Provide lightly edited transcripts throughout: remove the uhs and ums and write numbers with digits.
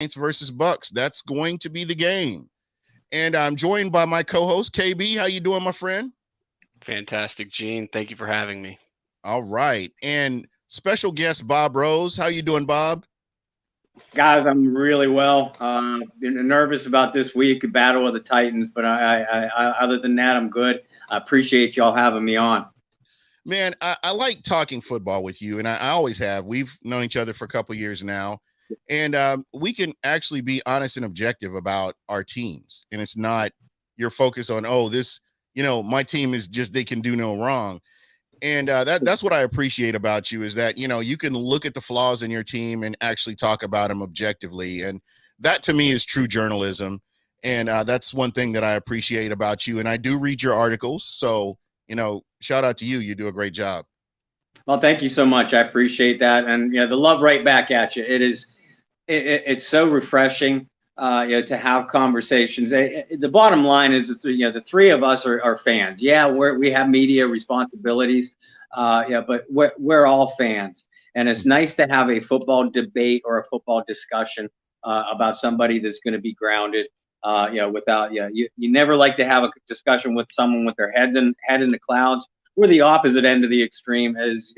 Saints versus Bucks. That's going to be the game. And I'm joined by my co-host KB. How you doing, my friend? Fantastic, Gene. Thank you for having me. All right. And special guest Bob Rose. How you doing, Bob? Guys, I'm really well. Been nervous about this week, the Battle of the Titans, but other than that, I'm good. I appreciate y'all having me on. Man, I like talking football with you, and I always have. We've known each other for a couple of years now, and we can actually be honest and objective about our teams. And it's not your focus on, oh, this, my team is just, they can do no wrong. And that's what I appreciate about you is that, you can look at the flaws in your team and actually talk about them objectively. And that to me is true journalism. And that's one thing that I appreciate about you. And I do read your articles. So, shout out to you. You do a great job. Well, thank you so much. I appreciate that. And the love right back at you. It's so refreshing, to have conversations. The bottom line is, the three of us are fans. Yeah, we have media responsibilities, but we're all fans, and it's nice to have a football debate or a football discussion about somebody that's going to be grounded. Without you never like to have a discussion with someone with their head in the clouds. We're the opposite end of the extreme, as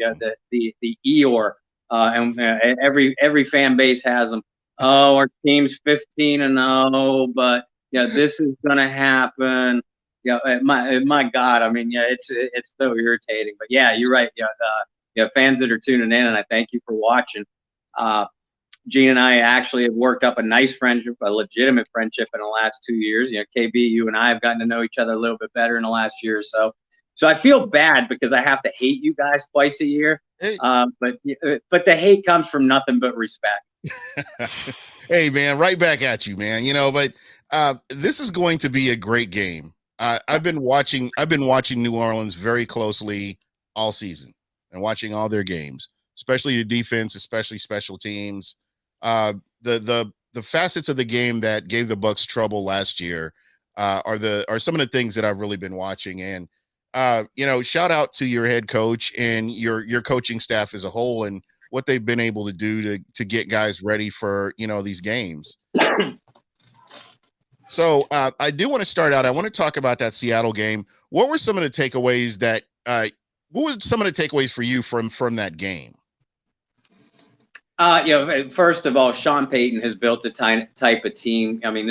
the Eeyore, and every fan base has them. Oh, our team's 15-0, but this is gonna happen. My God, I mean, it's so irritating. But yeah, you're right. Fans that are tuning in, and I thank you for watching. Gene and I actually have worked up a nice friendship, a legitimate friendship in the last 2 years. KB, you and I have gotten to know each other a little bit better in the last year or so. So I feel bad because I have to hate you guys twice a year. But the hate comes from nothing but respect. Hey, man, right back at you, man. But this is going to be a great game. I've been watching New Orleans very closely all season and watching all their games, especially the defense, especially special teams. The facets of the game that gave the Bucks trouble last year are some of the things that I've really been watching. And shout out to your head coach and your coaching staff as a whole and what they've been able to do to get guys ready for these games. So I do want to start out. I want to talk about that Seattle game. What were some of the takeaways for you from that game? First of all, Sean Payton has built the type of team. I mean,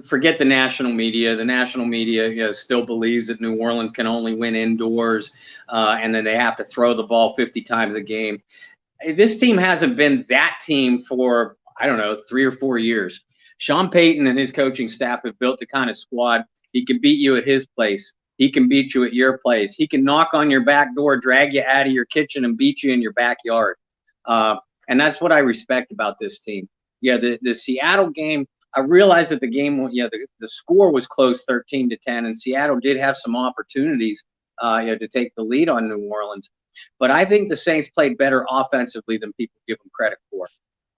forget the national media. The national media, still believes that New Orleans can only win indoors, and then they have to throw the ball 50 times a game. This team hasn't been that team for, I don't know, 3 or 4 years. Sean Payton and his coaching staff have built the kind of squad. He can beat you at his place. He can beat you at your place. He can knock on your back door, drag you out of your kitchen, and beat you in your backyard. And that's what I respect about this team. The Seattle game, I realized that the game, the score was close, 13-10, and Seattle did have some opportunities, to take the lead on New Orleans. But I think the Saints played better offensively than people give them credit for.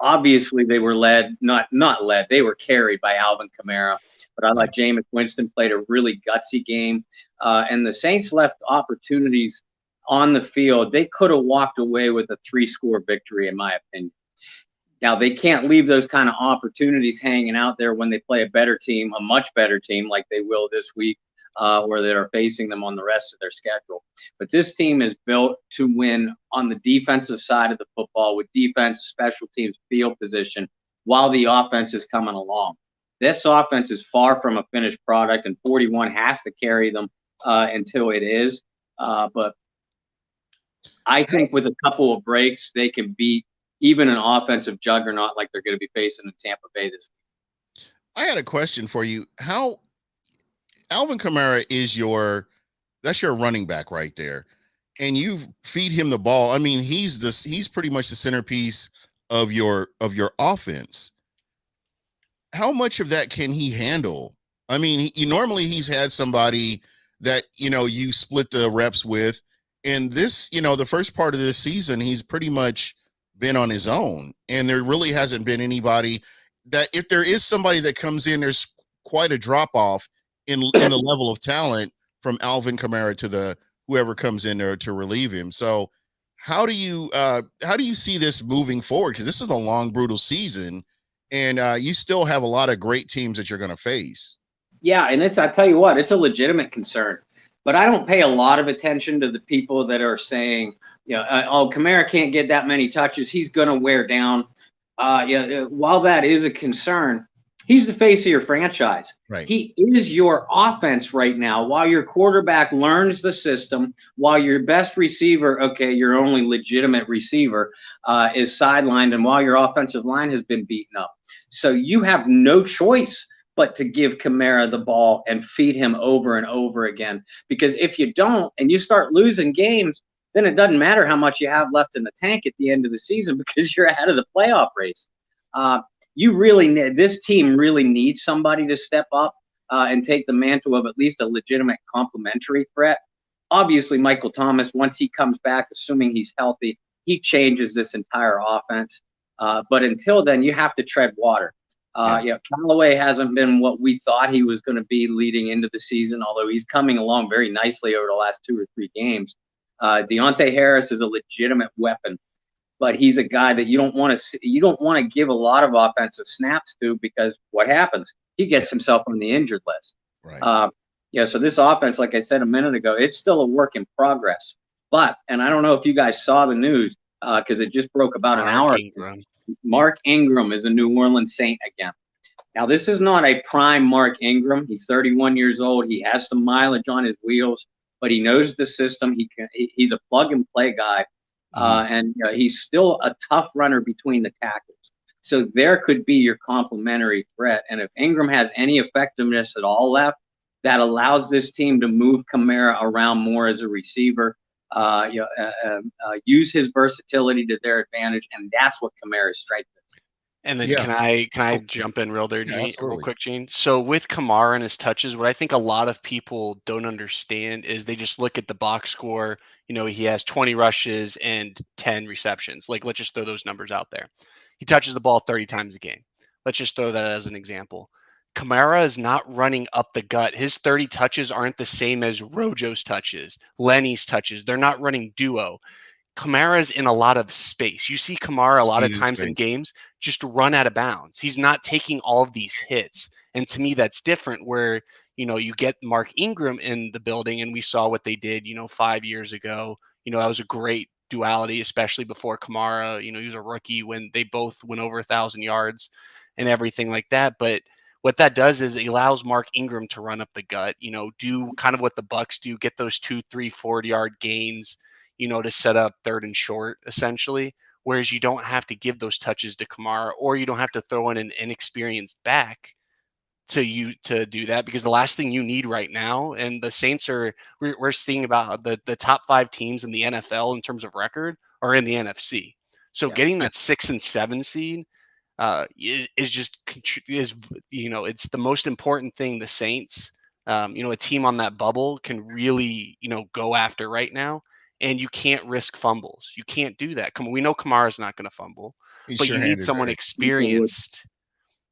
Obviously, they were not led. They were carried by Alvin Kamara. But I thought Jameis Winston played a really gutsy game. And the Saints left opportunities on the field. They could have walked away with a 3-score victory, in my opinion. Now, they can't leave those kind of opportunities hanging out there when they play a better team, a much better team like they will this week, where they're facing them on the rest of their schedule. But this team is built to win on the defensive side of the football with defense, special teams, field position, while the offense is coming along. This offense is far from a finished product, and 41 has to carry them until it is. But I think with a couple of breaks, they can beat even an offensive juggernaut like they're going to be facing in Tampa Bay this week. I had a question for you. How Alvin Kamara that's your running back right there, and you feed him the ball. I mean, he's pretty much the centerpiece of your offense. How much of that can he handle? I mean, normally he's had somebody that you split the reps with, and this the first part of this season he's pretty much been on his own, and there really hasn't been anybody that, if there is somebody that comes in, there's quite a drop off in the level of talent from Alvin Kamara to the whoever comes in there to relieve him. So how do you see this moving forward? Because this is a long, brutal season, and you still have a lot of great teams that you're going to face. Yeah, and I tell you what, it's a legitimate concern. But I don't pay a lot of attention to the people that are saying, oh, Kamara can't get that many touches. He's going to wear down. While that is a concern, he's the face of your franchise. Right. He is your offense right now. While your quarterback learns the system, while your best receiver, your only legitimate receiver, is sidelined, and while your offensive line has been beaten up. So you have no choice but to give Kamara the ball and feed him over and over again. Because if you don't and you start losing games, then it doesn't matter how much you have left in the tank at the end of the season because you're out of the playoff race. This team really needs somebody to step up and take the mantle of at least a legitimate complementary threat. Obviously, Michael Thomas, once he comes back, assuming he's healthy, he changes this entire offense. But until then, you have to tread water. Callaway hasn't been what we thought he was going to be leading into the season, although he's coming along very nicely over the last 2 or 3 games. Deontay Harris is a legitimate weapon, but he's a guy that you don't want to give a lot of offensive snaps to, because what happens? He gets himself on the injured list. Right. So this offense, like I said a minute ago, it's still a work in progress. But, and I don't know if you guys saw the news because it just broke about an hour ago. Mark Ingram is a New Orleans Saint again. Now, this is not a prime Mark Ingram. He's 31 years old. He has some mileage on his wheels, but he knows the system. He's a plug-and-play guy, and he's still a tough runner between the tackles. So there could be your complementary threat. And if Ingram has any effectiveness at all left, that allows this team to move Kamara around more as a receiver. Use his versatility to their advantage, and that's what Kamara's strength is. And then can I jump in real quick, Gene? So with Kamara and his touches, what I think a lot of people don't understand is they just look at the box score. He has 20 rushes and 10 receptions. Like, let's just throw those numbers out there. He touches the ball 30 times a game. Let's just throw that as an example. Kamara is not running up the gut. His 30 touches aren't the same as Rojo's touches, Lenny's touches. They're not running duo. Kamara's in a lot of space. You see Kamara a lot of times in games just run out of bounds. He's not taking all of these hits. And to me, that's different where, you get Mark Ingram in the building, and we saw what they did, 5 years ago. That was a great duality, especially before Kamara. He was a rookie when they both went over 1,000 yards and everything like that. But what that does is it allows Mark Ingram to run up the gut, do kind of what the Bucs do, get those 2, 3, 4-yard gains, to set up 3rd and short, essentially. Whereas you don't have to give those touches to Kamara, or you don't have to throw in an inexperienced back to do that, because the last thing you need right now, and the Saints we're seeing about the top 5 teams in the NFL in terms of record are in the NFC. So getting that 6 and 7 seed it's the most important thing the Saints, a team on that bubble can really, go after right now. And you can't risk fumbles. You can't do that. We know Kamara's not going to fumble, but you need someone experienced.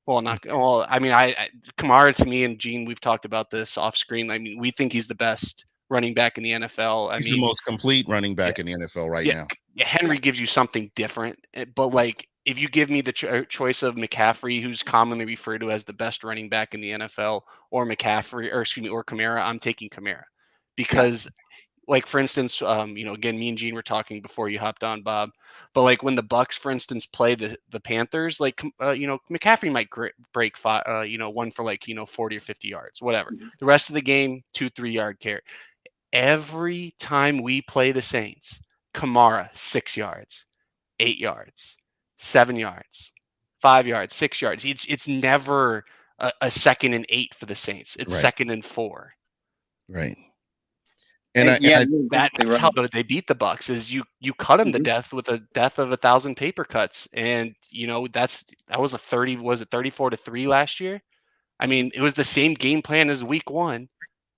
Kamara, to me, and Gene, we've talked about this off screen. I mean, we think he's the best running back in the NFL. He's the most complete running back in the NFL right now. Henry gives you something different, but if you give me the choice of McCaffrey, who's commonly referred to as the best running back in the NFL, or Kamara, I'm taking Kamara, because for instance, again, me and Gene were talking before you hopped on, Bob, but when the Bucs, for instance, play the Panthers, McCaffrey might break 1 for 40 or 50 yards, whatever. The rest of the game, 2, 3-yard carry. Every time we play the Saints, Kamara, 6 yards, 8 yards, 7 yards, 5 yards, 6 yards. It's never a 2nd and 8 for the Saints. It's 2nd and 4. Right. And that's how they beat the Bucs. Is you cut them to death with a death of 1,000 paper cuts, and that was 34-3 last year. I mean, it was the same game plan as week 1,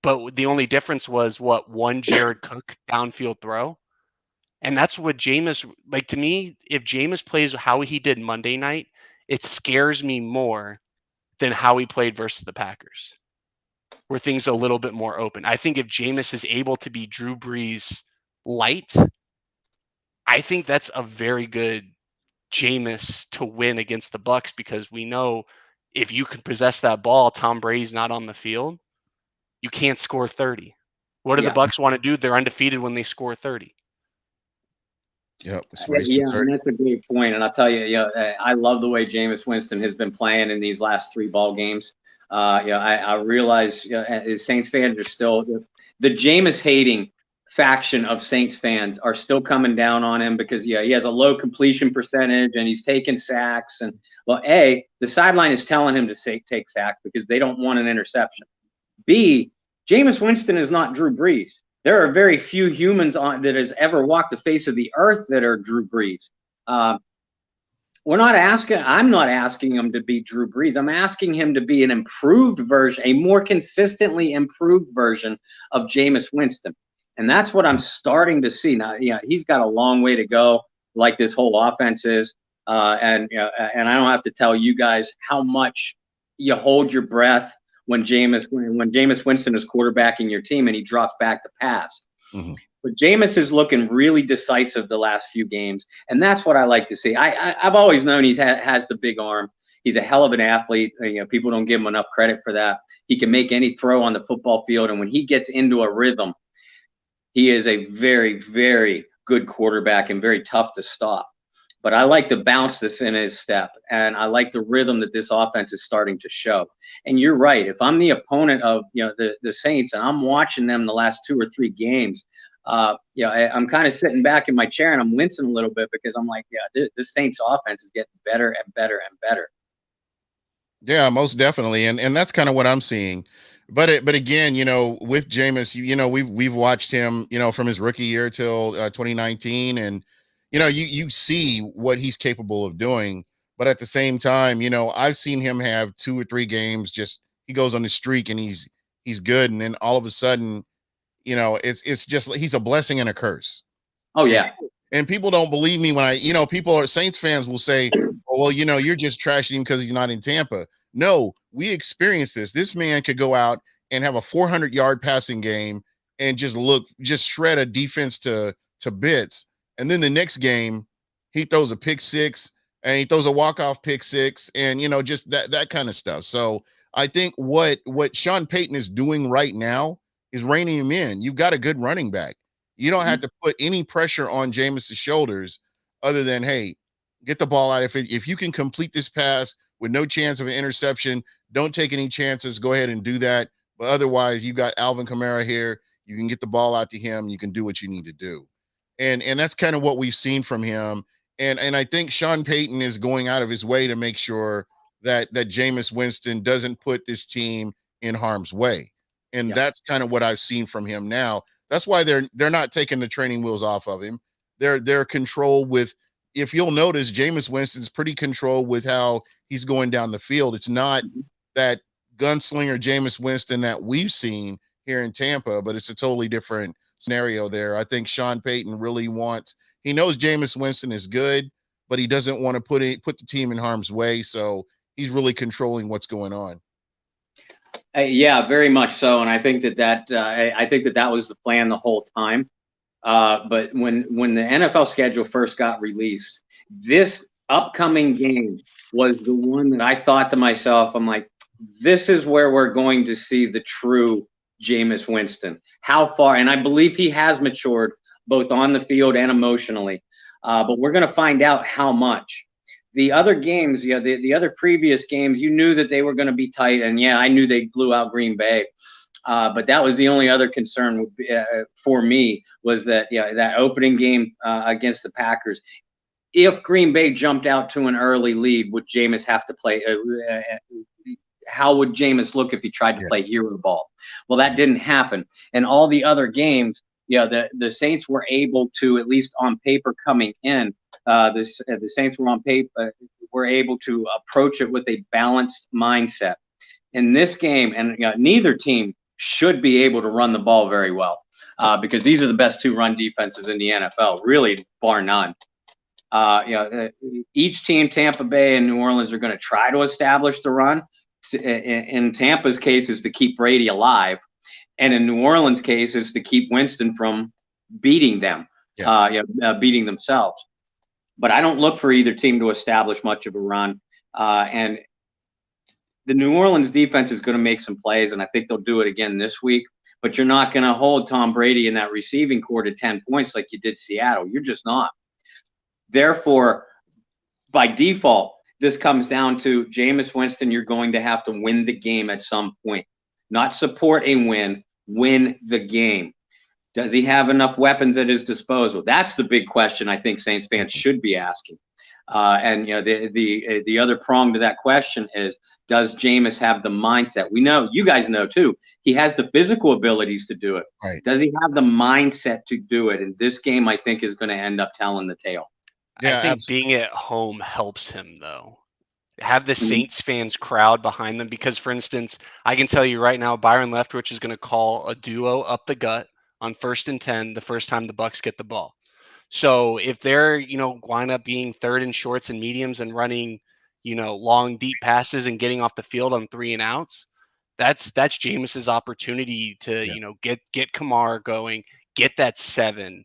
but the only difference was one Jared Cook downfield throw. And that's what Jameis, to me, if Jameis plays how he did Monday night, it scares me more than how he played versus the Packers, where things are a little bit more open. I think if Jameis is able to be Drew Brees light, I think that's a very good Jameis to win against the Bucs, because we know if you can possess that ball, Tom Brady's not on the field, you can't score 30. What do the Bucs want to do? They're undefeated when they score 30. Yep, it's race to 30. And that's a great point. And I'll tell you, I love the way Jameis Winston has been playing in these last 3 ball games. I realize as Saints fans are still the Jameis hating faction of Saints fans are still coming down on him because he has a low completion percentage and he's taking sacks. And well, A, the sideline is telling him to take sacks because they don't want an interception. B, Jameis Winston is not Drew Brees. There are very few humans that has ever walked the face of the earth that are Drew Brees. I'm not asking him to be Drew Brees. I'm asking him to be an improved version, a more consistently improved version of Jameis Winston. And that's what I'm starting to see. Now, he's got a long way to go, like this whole offense is. And I don't have to tell you guys how much you hold your breath when Jameis Winston is quarterbacking your team and he drops back to pass. Mm-hmm. But Jameis is looking really decisive the last few games, and that's what I like to see. I've always known he has the big arm. He's a hell of an athlete. People don't give him enough credit for that. He can make any throw on the football field, and when he gets into a rhythm, he is a very, very good quarterback and very tough to stop. But I like the bounce that's in his step, and I like the rhythm that this offense is starting to show. And you're right. If I'm the opponent of the Saints and I'm watching them the last 2 or 3 games, I'm kind of sitting back in my chair and I'm wincing a little bit because I'm like, this Saints offense is getting better and better and better. Yeah, most definitely, and that's kind of what I'm seeing. But again, with Jameis, we've watched him, from his rookie year till 2019, and you see what he's capable of doing. But at the same time, I've seen him have 2 or 3 games, just he goes on the streak and he's good, and then all of a sudden, it's just he's a blessing and a curse. Oh yeah. And people don't believe me when Saints fans will say, oh, well, you're just trashing him because he's not in Tampa. No, we experienced this. This man could go out and have a 400-yard passing game and just shred a defense to bits. And then the next game, he throws a pick 6 and he throws a walk-off pick 6 and, just that kind of stuff. So I think what Sean Payton is doing right now is reining him in. You've got a good running back. You don't have to put any pressure on Jameis' shoulders other than, hey, get the ball out. If you can complete this pass with no chance of an interception, don't take any chances. Go ahead and do that. But otherwise, you got Alvin Kamara here. You can get the ball out to him. You can do what you need to do. And that's kind of what we've seen from him. And I think Sean Payton is going out of his way to make sure that Jameis Winston doesn't put this team in harm's way. And that's kind of what I've seen from him now. That's why they're not taking the training wheels off of him. They're controlled with, if you'll notice, Jameis Winston's pretty controlled with how he's going down the field. It's not that gunslinger Jameis Winston that we've seen here in Tampa, but it's a totally different scenario there. I think Sean Payton really he knows Jameis Winston is good, but he doesn't want to put the team in harm's way. So he's really controlling what's going on. Yeah, very much so. And I think that was the plan the whole time. But when the NFL schedule first got released, this upcoming game was the one that I thought to myself, I'm like, this is where we're going to see the true Jameis Winston. How far? And I believe he has matured both on the field and emotionally. But we're going to find out how much. The other games, the other previous games, you knew that they were going to be tight. And I knew they blew out Green Bay. But that was the only other concern for me was that, that opening game against the Packers. If Green Bay jumped out to an early lead, would Jameis have to play? How would Jameis look if he tried to play hero ball? Well, that didn't happen. And all the other games, the Saints were able to, at least on paper coming in, the Saints were able to approach it with a balanced mindset. In this game, and neither team should be able to run the ball very well because these are the best 2 run defenses in the NFL, really, bar none. Each team, Tampa Bay and New Orleans, are going to try to establish the run. In Tampa's case is to keep Brady alive, and in New Orleans' case is to keep Winston from beating them, beating themselves. but I don't look for either team to establish much of a run. And the New Orleans defense is going to make some plays, and I think they'll do it again this week. But you're not going to hold Tom Brady in that receiving core to 10 points like you did Seattle. You're just not. Therefore, by default, this comes down to Jameis Winston. You're going to have to win the game at some point, not support a win the game. Does he have enough weapons at his disposal? That's the big question I think Saints fans should be asking. And the other prong to that question is, does Jameis have the mindset? We know, you guys know too, he has the physical abilities to do it. Right. Does he have the mindset to do it? And this game, I think, is going to end up telling the tale. Yeah, I think being at home helps him, though. Have the Saints fans crowd behind them because, for instance, I can tell you right now, Byron Leftwich is going to call a duo up the gut on 1st and 10 the first time the Bucs get the ball. So if they're, wind up being third and shorts and mediums and running, long, deep passes and getting off the field on 3 and outs, that's Jameis's opportunity to, get Kamara going, get that 7-10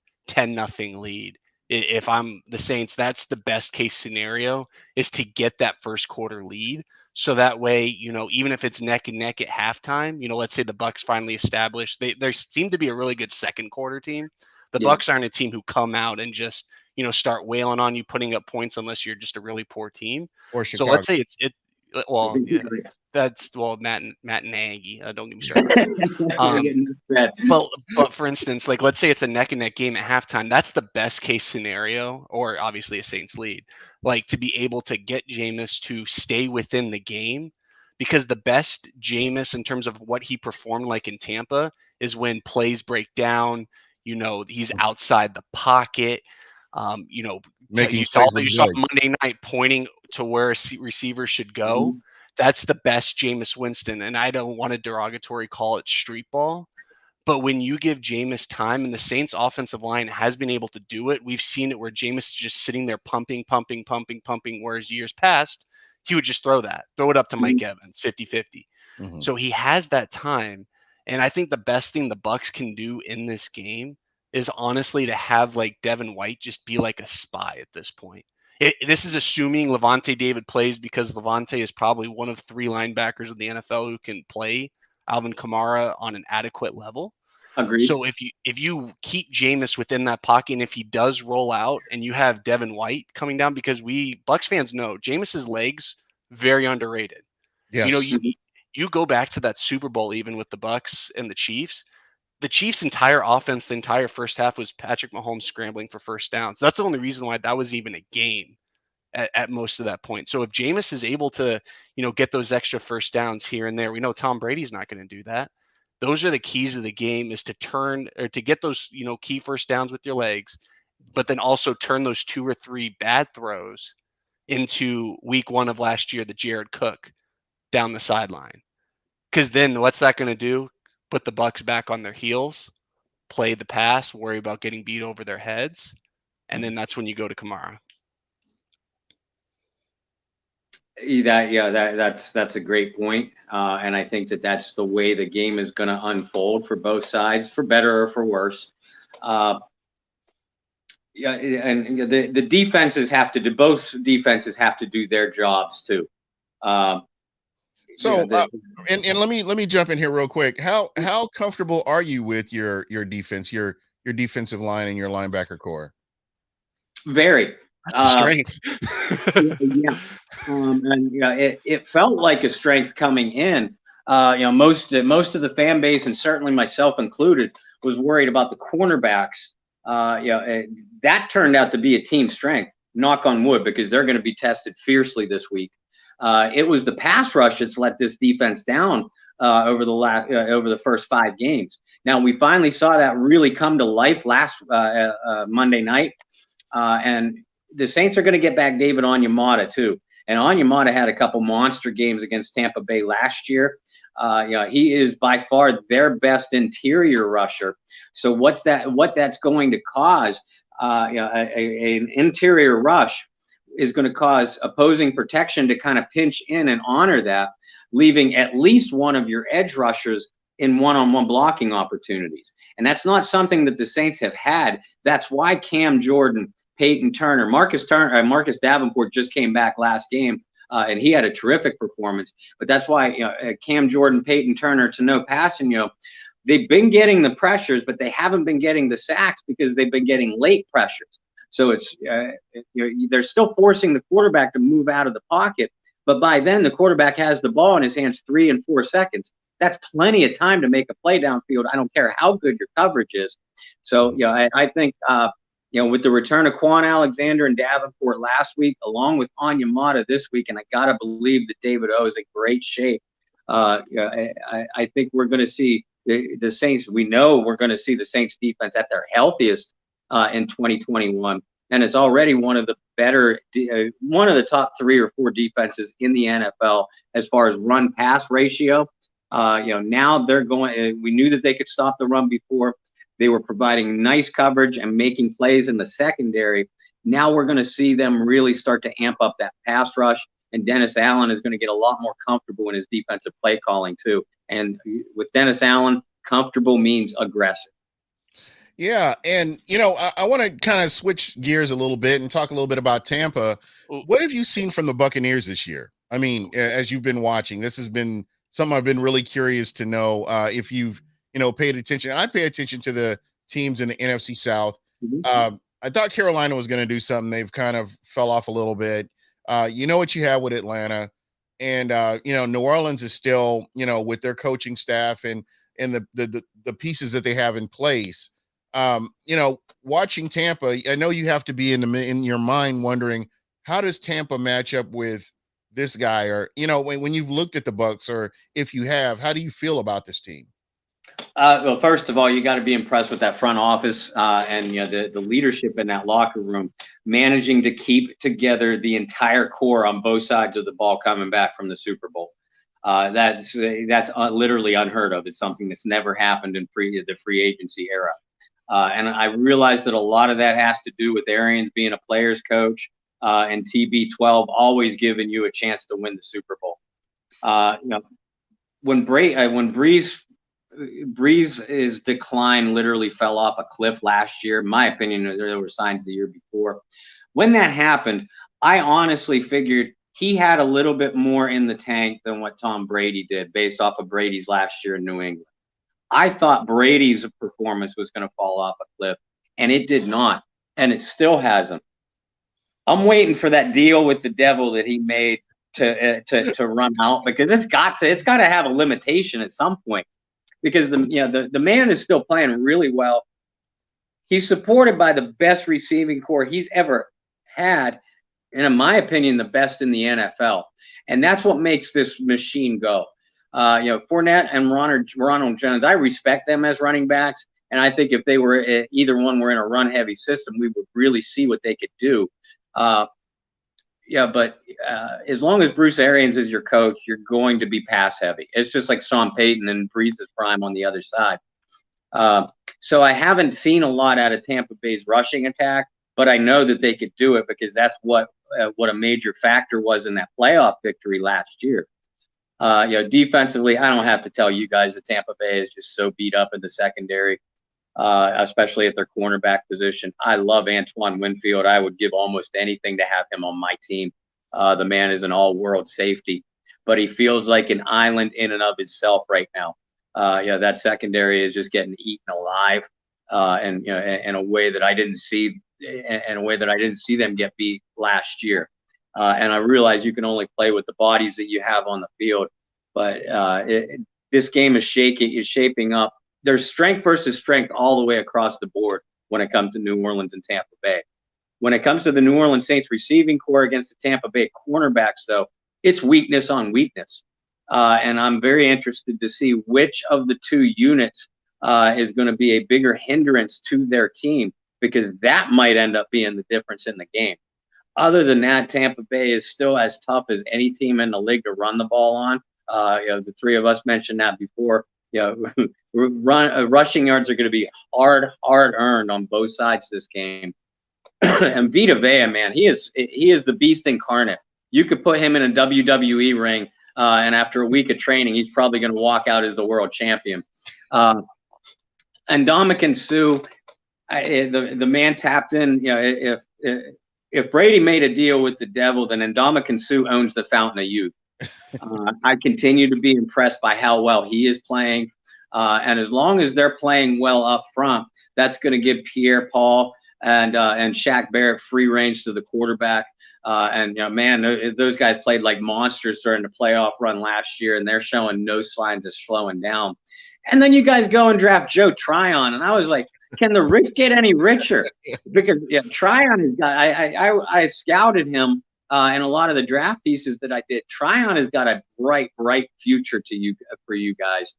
lead. If I'm the Saints, that's the best case scenario, is to get that first quarter lead. So that way, even if it's neck and neck at halftime, let's say the Bucs finally established, they seem to be a really good second quarter team. The Bucs aren't a team who come out and just, start wailing on you, putting up points unless you're just a really poor team. Or Chicago. So let's say that's Matt and Nagy. Don't get me started. But for instance, like let's say it's a neck and neck game at halftime. That's the best case scenario, or obviously a Saints lead. Like to be able to get Jameis to stay within the game, because the best Jameis in terms of what he performed like in Tampa is when plays break down. He's outside the pocket. You saw Monday night pointing to where a receiver should go. Mm-hmm. That's the best Jameis Winston. And I don't want to derogatory call it street ball, but when you give Jameis time, and the Saints offensive line has been able to do it, we've seen it where Jameis is just sitting there pumping, whereas years past, he would just throw it up to Mike Evans, 50-50. Mm-hmm. So he has that time. And I think the best thing the Bucs can do in this game is honestly to have like Devin White just be like a spy at this point. This is assuming Levante David plays, because Levante is probably one of 3 linebackers in the NFL who can play Alvin Kamara on an adequate level. Agreed. So if you keep Jameis within that pocket, and if he does roll out and you have Devin White coming down, because we Bucs fans know Jameis's legs very underrated. Yes. You go back to that Super Bowl even with the Bucs and the Chiefs. The Chiefs' entire offense, the entire first half, was Patrick Mahomes scrambling for first downs. That's the only reason why that was even a game at most of that point. So if Jameis is able to, get those extra first downs here and there, we know Tom Brady's not going to do that. Those are the keys of the game, is to turn or to get those, key first downs with your legs, but then also turn those 2 or 3 bad throws into week 1 of last year, the Jared Cook down the sideline. Because then what's that going to do? Put the Bucs back on their heels, play the pass, worry about getting beat over their heads, and then that's when you go to Kamara. That's a great point. And I think that's the way the game is going to unfold for both sides, for better or for worse. And the defenses both defenses have to do their jobs too. And let me jump in here real quick. How comfortable are you with your defense, your defensive line and your linebacker core? Very. That's strength. It felt like a strength coming in. Most of the fan base, and certainly myself included, was worried about the cornerbacks. That turned out to be a team strength. Knock on wood, because they're going to be tested fiercely this week. It was the pass rush that's let this defense down over the first 5 games. Now we finally saw that really come to life last Monday night, and the Saints are going to get back David Onyemata too. And Onyemata had a couple monster games against Tampa Bay last year. He is by far their best interior rusher. So what that's going to cause, an interior rush is going to cause opposing protection to kind of pinch in and honor that, leaving at least one of your edge rushers in one-on-one blocking opportunities. And that's not something that the Saints have had. That's why Cam Jordan Peyton Turner. Marcus Davenport just came back last game, and he had a terrific performance. But that's why Cam Jordan, Peyton Turner, Tanoh Kpassagnon, they've been getting the pressures, but they haven't been getting the sacks because they've been getting late pressures. So it's they're still forcing the quarterback to move out of the pocket, but by then the quarterback has the ball in his hands 3 and 4 seconds. That's plenty of time to make a play downfield. I don't care how good your coverage is. So I think with the return of Quan Alexander and Davenport last week, along with Onyemata this week, and I gotta believe that David O is in great shape. I think we're going to see the Saints. We know we're going to see the Saints defense at their healthiest in 2021, and it's already one of the better, one of the top 3 or 4 defenses in the NFL as far as run pass ratio. Now they're going. We knew that they could stop the run before. They were providing nice coverage and making plays in the secondary. Now we're going to see them really start to amp up that pass rush, and Dennis Allen is going to get a lot more comfortable in his defensive play calling too. And with Dennis Allen, comfortable means aggressive. Yeah, and I want to kind of switch gears a little bit and talk a little bit about Tampa. What have you seen from the Buccaneers this year? I mean, as you've been watching, this has been something I've been really curious to know if you've paid attention. I pay attention to the teams in the NFC South. Mm-hmm. I thought Carolina was going to do something. They've kind of fell off a little bit. What you have with Atlanta, and New Orleans is still with their coaching staff and the pieces that they have in place. Watching Tampa, I know you have to be in your mind wondering, how does Tampa match up with this guy? Or when you've looked at the Bucs, or if you have, how do you feel about this team? Well, first of all, you got to be impressed with that front office and the leadership in that locker room, managing to keep together the entire core on both sides of the ball coming back from the Super Bowl. That's literally unheard of. It's something that's never happened in the free agency era. And I realize that a lot of that has to do with Arians being a player's coach and TB12 always giving you a chance to win the Super Bowl. When Breeze's decline literally fell off a cliff last year. In my opinion, there were signs the year before. When that happened, I honestly figured he had a little bit more in the tank than what Tom Brady did based off of Brady's last year in New England. I thought Brady's performance was going to fall off a cliff, and it did not, and it still hasn't. I'm waiting for that deal with the devil that he made to run out, because it's got to have a limitation at some point. Because the man is still playing really well. He's supported by the best receiving core he's ever had, and in my opinion, the best in the NFL. And that's what makes this machine go. Fournette and Ronald Jones, I respect them as running backs, and I think if they were either one were in a run-heavy system, we would really see what they could do. But as long as Bruce Arians is your coach, you're going to be pass heavy. It's just like Sean Payton and Breeze's prime on the other side. So I haven't seen a lot out of Tampa Bay's rushing attack, but I know that they could do it because that's what a major factor was in that playoff victory last year. Defensively, I don't have to tell you guys that Tampa Bay is just so beat up in the secondary. Especially at their cornerback position. I love Antoine Winfield. I would give almost anything to have him on my team. The man is an all-world safety, but he feels like an island in and of itself right now. That secondary is just getting eaten alive, and in a way that I didn't see, them get beat last year. And I realize you can only play with the bodies that you have on the field, but this game is shaping up. There's strength versus strength all the way across the board when it comes to New Orleans and Tampa Bay. When it comes to the New Orleans Saints receiving core against the Tampa Bay cornerbacks, though, it's weakness on weakness. And I'm very interested to see which of the two units is going to be a bigger hindrance to their team, because that might end up being the difference in the game. Other than that, Tampa Bay is still as tough as any team in the league to run the ball on. The three of us mentioned that before. Rushing yards are going to be hard earned on both sides this game. And Vita Vea, man, he is the beast incarnate. You could put him in a WWE ring, and after a week of training, he's probably going to walk out as the world champion. And Ndamukong Suh, the man tapped in. if Brady made a deal with the devil, then Ndamukong Suh owns the Fountain of Youth. I continue to be impressed by how well he is playing. And as long as they're playing well up front, that's going to give Pierre-Paul and Shaq Barrett free range to the quarterback. And man, those guys played like monsters during the playoff run last year, and they're showing no signs of slowing down. And then you guys go and draft Joe Tryon, and I was like, can the rich get any richer? Because Tryon has got. I scouted him in a lot of the draft pieces that I did. Tryon has got a bright future for you guys.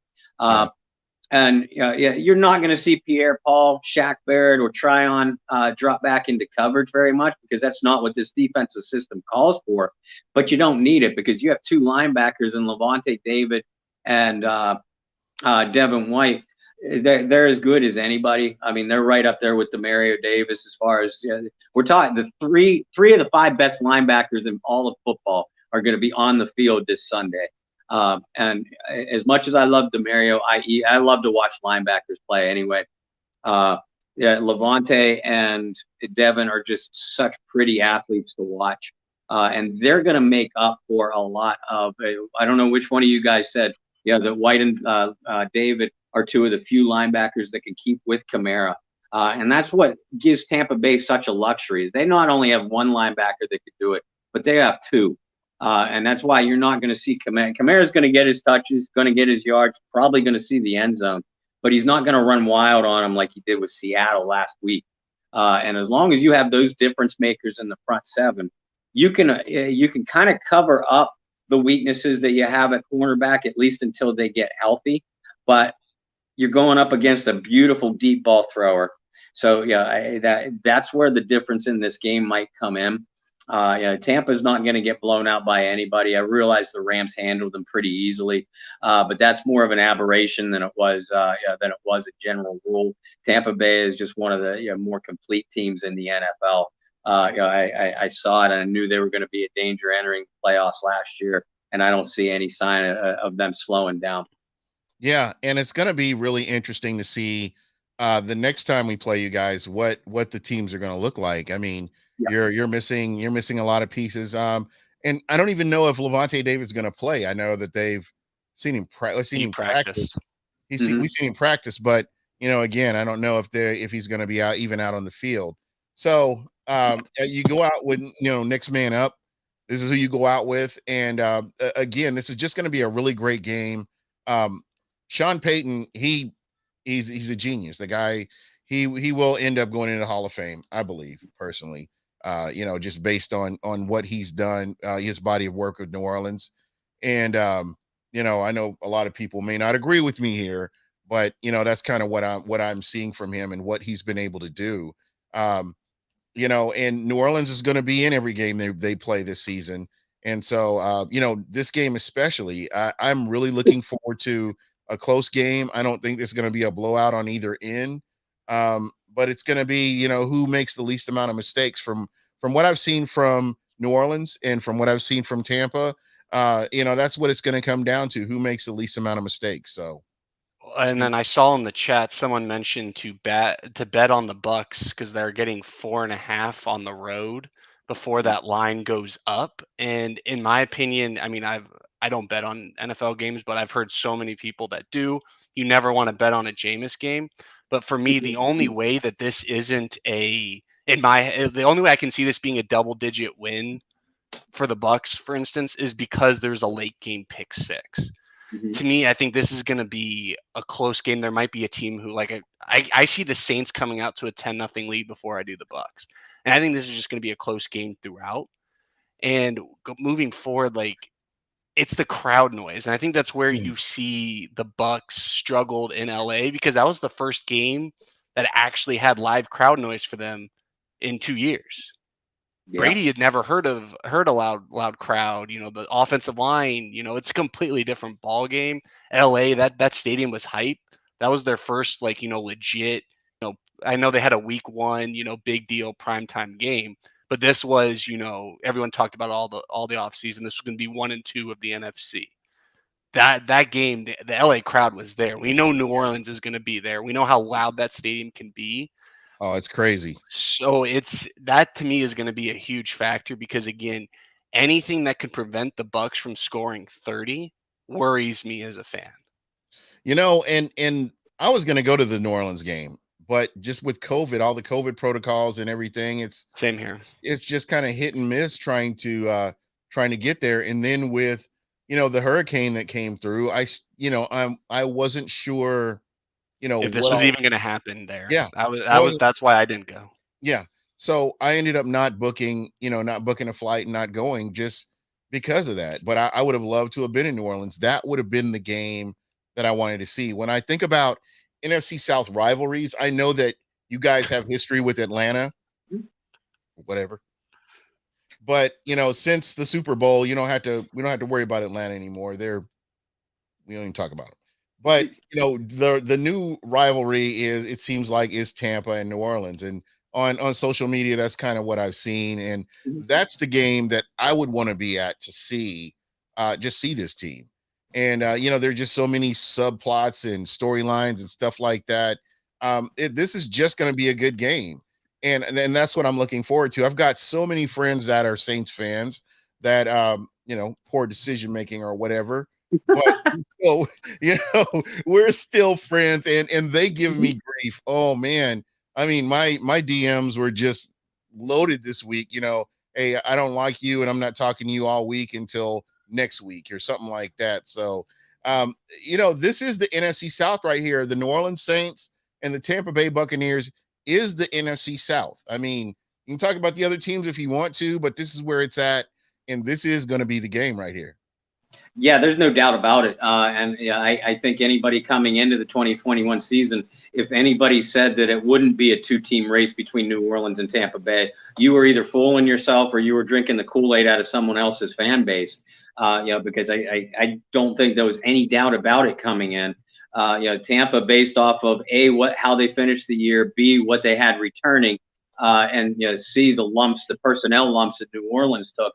And you're not going to see Pierre-Paul, Shaq Barrett, or Tryon drop back into coverage very much, because that's not what this defensive system calls for. But you don't need it, because you have two linebackers in Levante David and Devin White. They're as good as anybody. I mean, they're right up there with Demario Davis as far as we're talking. The three of the five best linebackers in all of football are going to be on the field this Sunday. And as much as I love Demario, I love to watch linebackers play anyway. Levante and Devin are just such pretty athletes to watch. And they're going to make up for a lot of, I don't know which one of you guys said, that White and David are two of the few linebackers that can keep with Kamara. And that's what gives Tampa Bay such a luxury, is they not only have one linebacker that could do it, but they have two. And that's why you're not going to see Kamara. Kamara's going to get his touches, going to get his yards, probably going to see the end zone, but he's not going to run wild on him like he did with Seattle last week. And as long as you have those difference makers in the front seven, you can kind of cover up the weaknesses that you have at cornerback, at least until they get healthy. But you're going up against a beautiful deep ball thrower. So that's where the difference in this game might come in. Tampa's not going to get blown out by anybody. I realize the Rams handled them pretty easily, but that's more of an aberration than it was a general rule. Tampa Bay is just one of the more complete teams in the NFL. I saw it and I knew they were going to be a danger entering playoffs last year, and I don't see any sign of them slowing down. Yeah, and it's going to be really interesting to see the next time we play you guys what the teams are going to look like. I mean, you're missing a lot of pieces. And I don't even know if Levante David's going to play. I know that they've seen him practice. We've seen him practice, but again, I don't know if he's going to be out on the field. So you go out with next man up. This is who you go out with, and again, this is just going to be a really great game. Sean Payton, he's a genius. The guy, he will end up going into the Hall of Fame, I believe, personally. Just based on what he's done, his body of work with New Orleans. And I know a lot of people may not agree with me here, but that's kind of what I'm seeing from him and what he's been able to do. And New Orleans is going to be in every game they play this season. And so this game especially, I'm really looking forward to a close game. I don't think there's going to be a blowout on either end. But it's going to be, who makes the least amount of mistakes from what I've seen from New Orleans and from what I've seen from Tampa. That's what it's going to come down to, who makes the least amount of mistakes. So, and then I saw in the chat someone mentioned to bet on the Bucs because they're getting 4.5 on the road before that line goes up. And in my opinion, I mean, I don't bet on NFL games, but I've heard so many people that do. You never want to bet on a Jameis game. But for me, the only way that this isn't the only way I can see this being a double-digit win for the Bucs, for instance, is because there's a late game pick six. Mm-hmm. To me, I think this is going to be a close game. There might be a team who, I see the Saints coming out to a 10-0 lead before I do the Bucs, and I think this is just going to be a close game throughout. And moving forward, it's the crowd noise, and I think that's where you see the Bucs struggled in LA, because that was the first game that actually had live crowd noise for them in 2 years. Yeah. Brady had never heard a loud crowd. The offensive line. It's a completely different ball game. LA, that stadium was hype. That was their first legit. I know they had a week 1 big deal primetime game. But this was, everyone talked about all the offseason. This was going to be 1 and 2 of the NFC. That game, the LA crowd was there. We know New Orleans is going to be there. We know how loud that stadium can be. Oh, it's crazy. So that to me is going to be a huge factor because again, anything that could prevent the Bucs from scoring 30 worries me as a fan. And I was going to go to the New Orleans game, but just with COVID, all the COVID protocols and everything, it's same here. It's just kind of hit and miss trying to get there. And then with the hurricane that came through, I wasn't sure if this was even going to happen there. Yeah, that's why I didn't go. Yeah. So I ended up not booking a flight and not going just because of that. But I would have loved to have been in New Orleans. That would have been the game that I wanted to see. When I think about NFC South rivalries, I know that you guys have history with Atlanta, whatever. But since the Super Bowl, we don't have to worry about Atlanta anymore. We don't even talk about it. But the new rivalry it seems like is Tampa and New Orleans. And on social media, that's kind of what I've seen. And that's the game that I would want to be at to see, just see this team. And there's just so many subplots and storylines and stuff like that. This is just going to be a good game. And that's what I'm looking forward to. I've got so many friends that are Saints fans that poor decision making or whatever. But we're still friends, and they give me grief. Oh man, I mean my DMs were just loaded this week. Hey, I don't like you, and I'm not talking to you all week until next week or something like that. So, this is the NFC South right here. The New Orleans Saints and the Tampa Bay Buccaneers is the NFC South. I mean, you can talk about the other teams if you want to, but this is where it's at, and this is going to be the game right here. Yeah, there's no doubt about it. And yeah, I think anybody coming into the 2021 season, if anybody said that it wouldn't be a two-team race between New Orleans and Tampa Bay, you were either fooling yourself or you were drinking the Kool-Aid out of someone else's fan base. Because I don't think there was any doubt about it coming in. Tampa, based off of how they finished the year, B, what they had returning, and C, the personnel lumps that New Orleans took.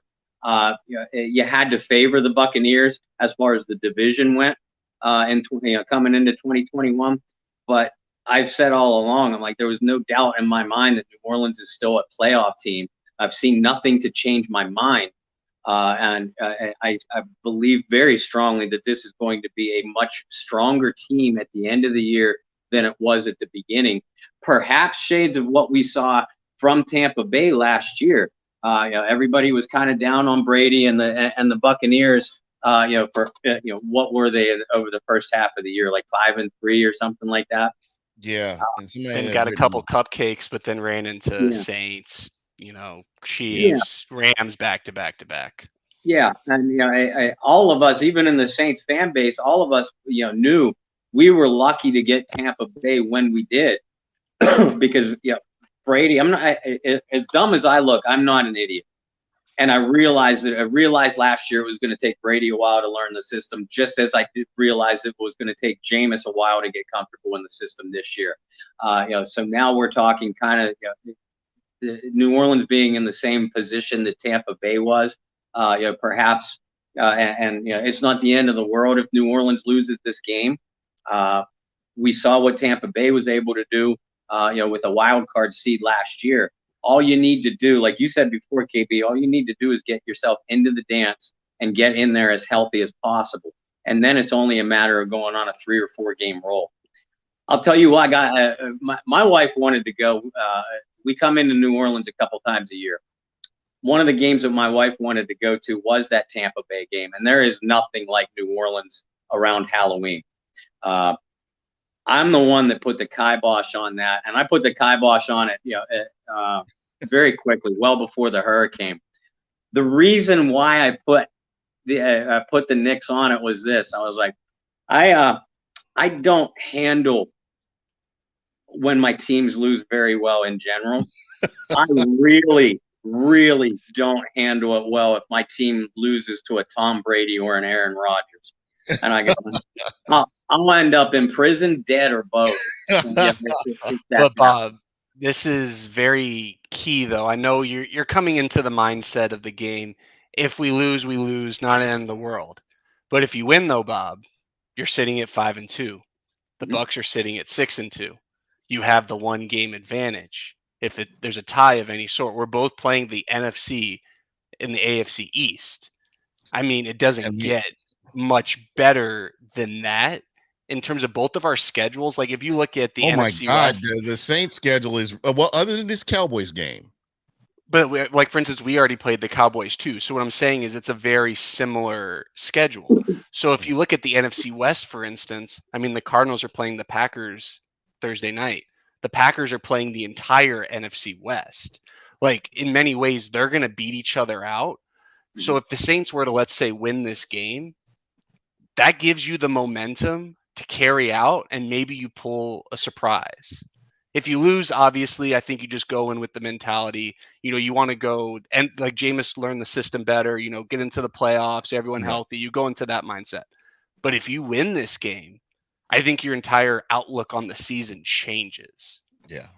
You had to favor the Buccaneers as far as the division went, and coming into 2021. But I've said all along, I'm like, there was no doubt in my mind that New Orleans is still a playoff team. I've seen nothing to change my mind. And I believe very strongly that this is going to be a much stronger team at the end of the year than it was at the beginning. Perhaps shades of what we saw from Tampa Bay last year. Everybody was kind of down on Brady and the Buccaneers. What were they over the first half of the year, like 5-3 or something like that? Yeah, and got a couple cupcakes, but then ran into Saints, Chiefs, Rams back to back. Yeah, and all of us, even in the Saints fan base, all of us, knew we were lucky to get Tampa Bay when we did, because Brady. I'm not as dumb as I look. I'm not an idiot, and I realized last year it was going to take Brady a while to learn the system, just as I did realize it was going to take Jameis a while to get comfortable in the system this year. So now we're talking kind of New Orleans being in the same position that Tampa Bay was. Perhaps, and it's not the end of the world if New Orleans loses this game. We saw what Tampa Bay was able to do, with a wild card seed last year. All you need to do, like you said before, KB, all you need to do is get yourself into the dance and get in there as healthy as possible. And then it's only a matter of going on a 3 or 4 game roll. I'll tell you what, my wife wanted to go. We come into New Orleans a couple times a year. One of the games that my wife wanted to go to was that Tampa Bay game. And there is nothing like New Orleans around Halloween. I'm the one that put the kibosh on that. And I put the kibosh on it, very quickly, well before the hurricane. The reason why I put the Knicks on it was this. I was like, I don't handle when my teams lose very well in general. I really, really don't handle it well if my team loses to a Tom Brady or an Aaron Rodgers. And I go, I'll end up in prison, dead, or both. But Bob, this is very key, though. I know you're coming into the mindset of the game. If we lose, we lose, not the end of the world. But if you win, though, Bob, you're sitting at 5-2. The Bucs are sitting at 6-2. you have the 1-game advantage. If there's a tie of any sort, we're both playing the NFC in the AFC East. I mean, it doesn't get much better than that in terms of both of our schedules. Like, if you look at the NFC West, the Saints schedule is well, other than this Cowboys game. But like, for instance, we already played the Cowboys too. So what I'm saying is it's a very similar schedule. So if you look at the NFC West, for instance, I mean, the Cardinals are playing the Packers Thursday night. The Packers are playing the entire NFC West. Like, in many ways, they're going to beat each other out. So if the Saints were to, let's say, win this game, that gives you the momentum to carry out, and maybe you pull a surprise. If you lose, obviously, I think you just go in with the mentality, you want to go and, like, Jameis, learn the system better, get into the playoffs, everyone healthy. You go into that mindset. But if you win this game, I think your entire outlook on the season changes. Yeah,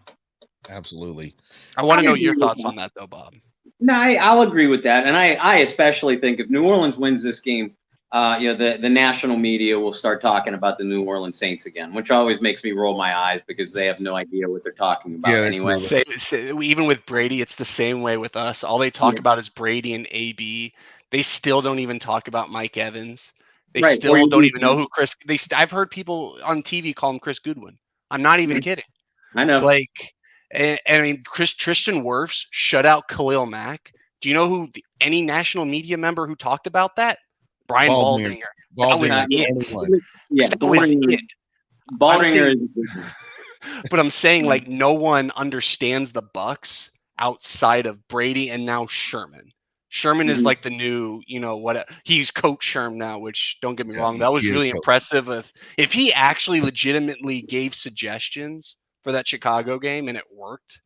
absolutely. I want to know your thoughts on that, though, Bob. No, I'll agree with that. And I especially think if New Orleans wins this game, the national media will start talking about the New Orleans Saints again, which always makes me roll my eyes because they have no idea what they're talking about anyway. Even with Brady, it's the same way with us. All they talk about is Brady and AB. They still don't even talk about Mike Evans. They still don't even know who I've heard people on TV call him Chris Goodwin. I'm not even kidding. I know. Like, and I mean, Tristan Wirfs shut out Khalil Mack. Do you know who any national media member who talked about that? Brian Baldinger. That was it. Yeah, that was it. Baldinger but I'm saying, like, no one understands the Bucs outside of Brady and now Sherman. Sherman is like the new, he's Coach Sherm now, which, don't get me wrong, that was really impressive. If he actually legitimately gave suggestions for that Chicago game and it worked,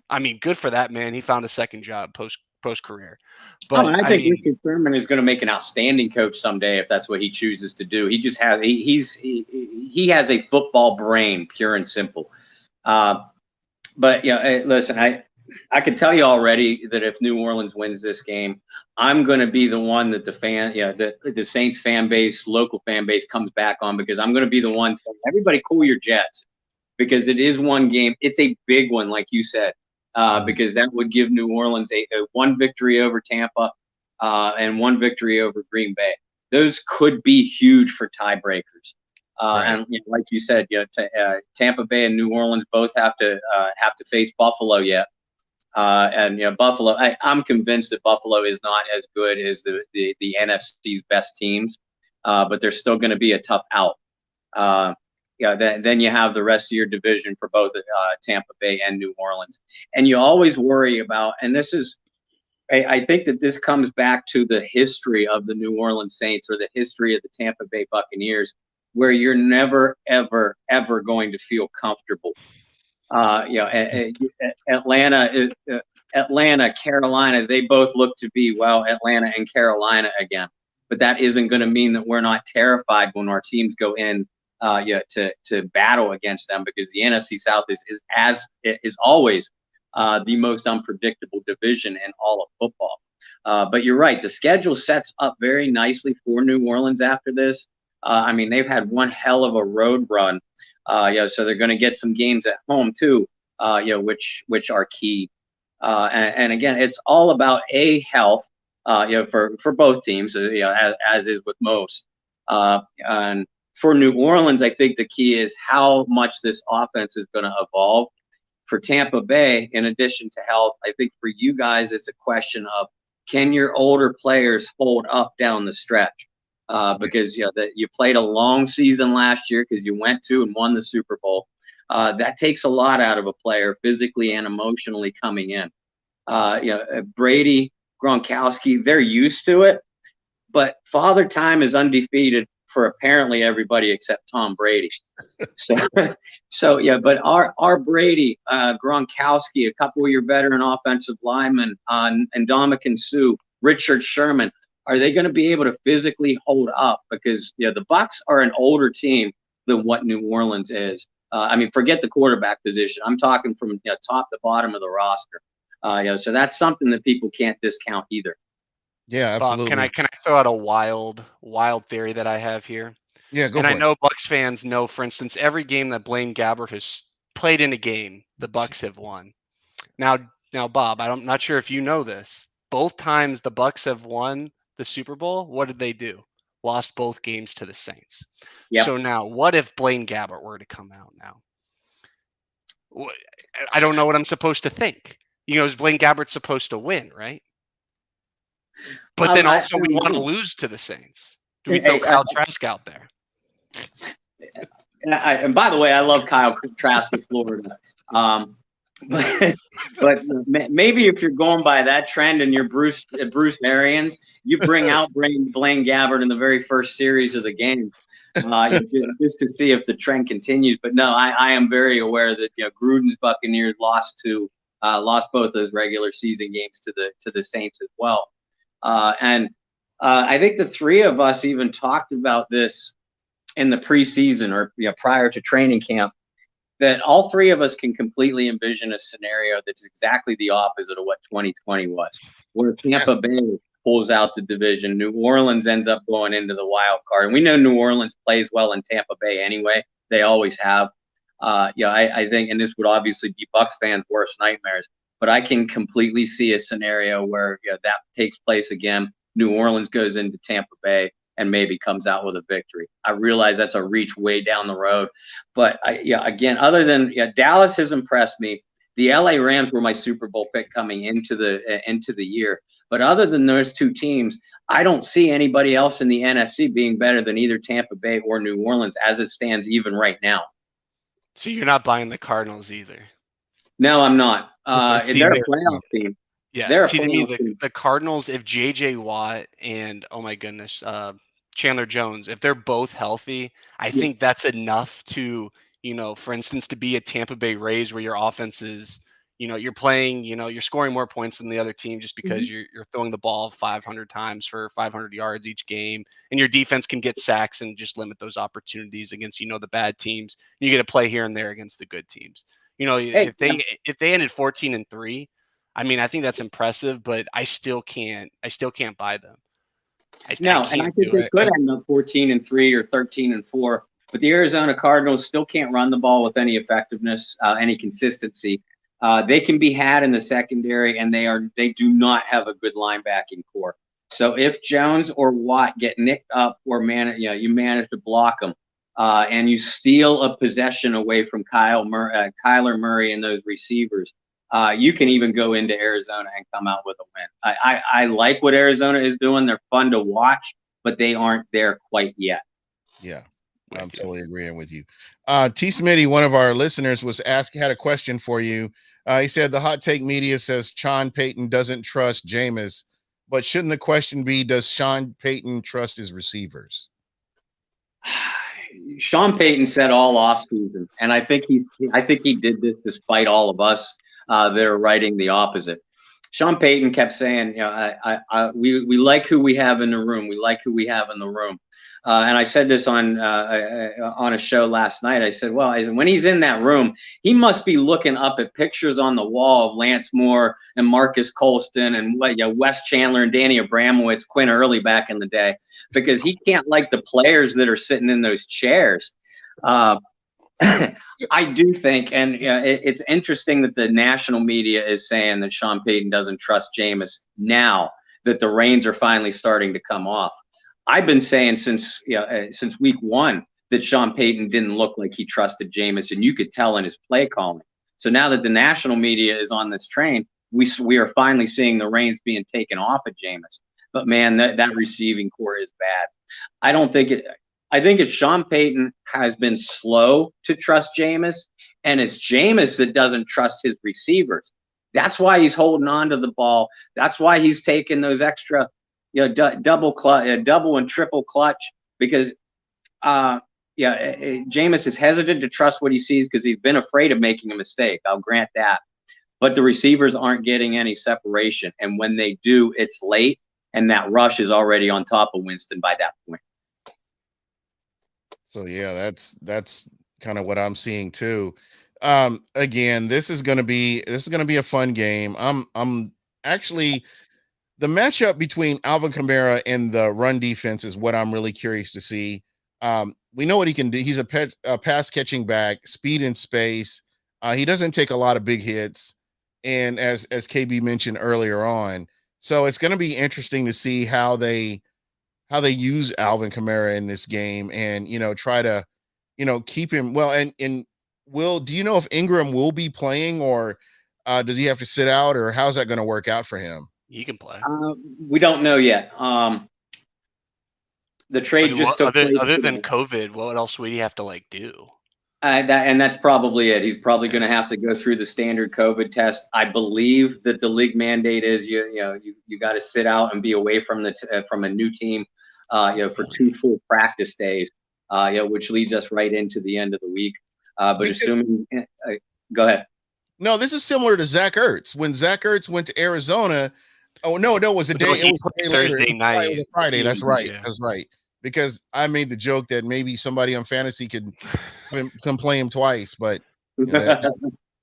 I mean, good for that man. He found a second job post career. But I think Richard Sherman is going to make an outstanding coach someday if that's what he chooses to do. He just has he has a football brain, pure and simple. But listen, I can tell you already that if New Orleans wins this game, I'm going to be the one that the Saints fan base, local fan base, comes back on, because I'm going to be the one saying, everybody cool your jets, because it is one game. It's a big one, like you said. Because that would give New Orleans a one victory over Tampa and one victory over Green Bay. Those could be huge for tiebreakers. And like you said, Tampa Bay and New Orleans both have to face Buffalo yet. And Buffalo, I'm convinced that Buffalo is not as good as the NFC's best teams, but they're still going to be a tough out. Then you have the rest of your division for both Tampa Bay and New Orleans. And you always worry about, and this is, I think that this comes back to the history of the New Orleans Saints, or the history of the Tampa Bay Buccaneers, where you're never, ever, ever going to feel comfortable. Atlanta, Carolina, they both look to be, Atlanta and Carolina again. But that isn't going to mean that we're not terrified when our teams go in to battle against them, because the NFC South is always the most unpredictable division in all of football. But you're right, the schedule sets up very nicely for New Orleans after this. I mean, they've had one hell of a road run, so they're going to get some games at home too, which are key. And again, it's all about health, for both teams, as is with most. And for New Orleans, I think the key is how much this offense is going to evolve. For Tampa Bay, in addition to health, I think for you guys, it's a question of, can your older players hold up down the stretch? Because you played a long season last year, because you went to and won the Super Bowl. That takes a lot out of a player, physically and emotionally, coming in. Brady, Gronkowski, they're used to it, but Father Time is undefeated for apparently everybody except Tom Brady. But our Brady, Gronkowski, a couple of your veteran offensive linemen, and Ndamukong Suh, Richard Sherman, are they going to be able to physically hold up? Because the Bucs are an older team than what New Orleans is. I mean, forget the quarterback position. I'm talking from top to bottom of the roster. So that's something that people can't discount either. Yeah, absolutely. Bob, can I throw out a wild theory that I have here? Yeah, go for it. And I know Bucs fans know, for instance, every game that Blaine Gabbert has played in a game the Bucs have won. Now, Bob, I'm not sure if you know this. Both times the Bucs have won the Super Bowl, what did they do? Lost both games to the Saints. Yep. So now, what if Blaine Gabbert were to come out now? I don't know what I'm supposed to think. Is Blaine Gabbert supposed to win, right? But then also we want to lose to the Saints. Do we throw Kyle Trask out there? And by the way, I love Kyle Trask with Florida. But maybe if you're going by that trend and you're Bruce Arians, you bring out Blaine Gabbert in the very first series of the game, just to see if the trend continues. But no, I am very aware that Gruden's Buccaneers lost both those regular season games to the Saints as well. And I think the three of us even talked about this in the preseason or prior to training camp, that all three of us can completely envision a scenario that's exactly the opposite of what 2020 was, where Tampa Bay pulls out the division, New Orleans ends up going into the wild card. And we know New Orleans plays well in Tampa Bay anyway. They always have. I think, and this would obviously be Bucs fans' worst nightmares, but I can completely see a scenario where that takes place again. New Orleans goes into Tampa Bay and maybe comes out with a victory. I realize that's a reach way down the road, but again, other than Dallas has impressed me. The LA Rams were my Super Bowl pick coming into the year, but other than those two teams, I don't see anybody else in the NFC being better than either Tampa Bay or New Orleans as it stands even right now. So you're not buying the Cardinals either? No, I'm not. They're a playoff team. Yeah, see, to me, the Cardinals, if J.J. Watt and, oh my goodness, Chandler Jones, if they're both healthy, I think that's enough to, for instance, to be a Tampa Bay Rays where your offense is, you're playing, you're scoring more points than the other team just because you're throwing the ball 500 times for 500 yards each game, and your defense can get sacks and just limit those opportunities against, the bad teams. You get to play here and there against the good teams. If they ended 14-3, I mean, I think that's impressive, but I still can't buy them. I think they could end up 14-3 or 13-4, but the Arizona Cardinals still can't run the ball with any effectiveness, any consistency. They can be had in the secondary, and they do not have a good linebacking core. So if Jones or Watt get nicked up or you manage to block them, and you steal a possession away from Kyler Murray and those receivers, you can even go into Arizona and come out with a win. I like what Arizona is doing. They're fun to watch, but they aren't there quite yet. Yeah, I'm totally agreeing with you. T. Smitty, one of our listeners, had a question for you. He said the hot take media says Sean Payton doesn't trust Jameis, but shouldn't the question be, does Sean Payton trust his receivers? Sean Payton said all offseason, and I think he did this despite all of us that are writing the opposite. Sean Payton kept saying, we like who we have in the room. We like who we have in the room. And I said this on a show last night. I said, well, when he's in that room, he must be looking up at pictures on the wall of Lance Moore and Marcus Colston and Wes Chandler and Danny Abramowitz, Quinn Early back in the day, because he can't like the players that are sitting in those chairs. I do think, and it's interesting that the national media is saying that Sean Payton doesn't trust Jameis now that the reins are finally starting to come off. I've been saying since week one that Sean Payton didn't look like he trusted Jameis, and you could tell in his play calling. So now that the national media is on this train, we are finally seeing the reins being taken off of Jameis. But man, that receiving core is bad. I think it's Sean Payton has been slow to trust Jameis, and it's Jameis that doesn't trust his receivers. That's why he's holding on to the ball. That's why he's taking those extra, double and triple clutch, because Jameis is hesitant to trust what he sees because he's been afraid of making a mistake. I'll grant that. But the receivers aren't getting any separation, and when they do, it's late, and that rush is already on top of Winston by that point. So yeah, that's kind of what I'm seeing too. Again, this is gonna be a fun game. I'm actually, the matchup between Alvin Kamara and the run defense is what I'm really curious to see. We know what he can do. He's a pass catching back, speed in space. He doesn't take a lot of big hits, and as KB mentioned earlier on, so it's going to be interesting to see how they use Alvin Kamara in this game, and try to keep him well. And do you know if Ingram will be playing, or does he have to sit out, or how's that going to work out for him? He can play. We don't know yet. The trade just took place. Other than COVID, what else would he have to do? That's probably it. He's probably going to have to go through the standard COVID test. I believe that the league mandate is you got to sit out and be away from from a new team, for 2 full practice days, which leads us right into the end of the week. But assuming, go ahead. No, this is similar to Zach Ertz. When Zach Ertz went to Arizona, it was a day. It was a day Thursday later. Night. It was a Friday. That's right. Yeah. That's right. Because I made the joke that maybe somebody on fantasy can play him twice, but that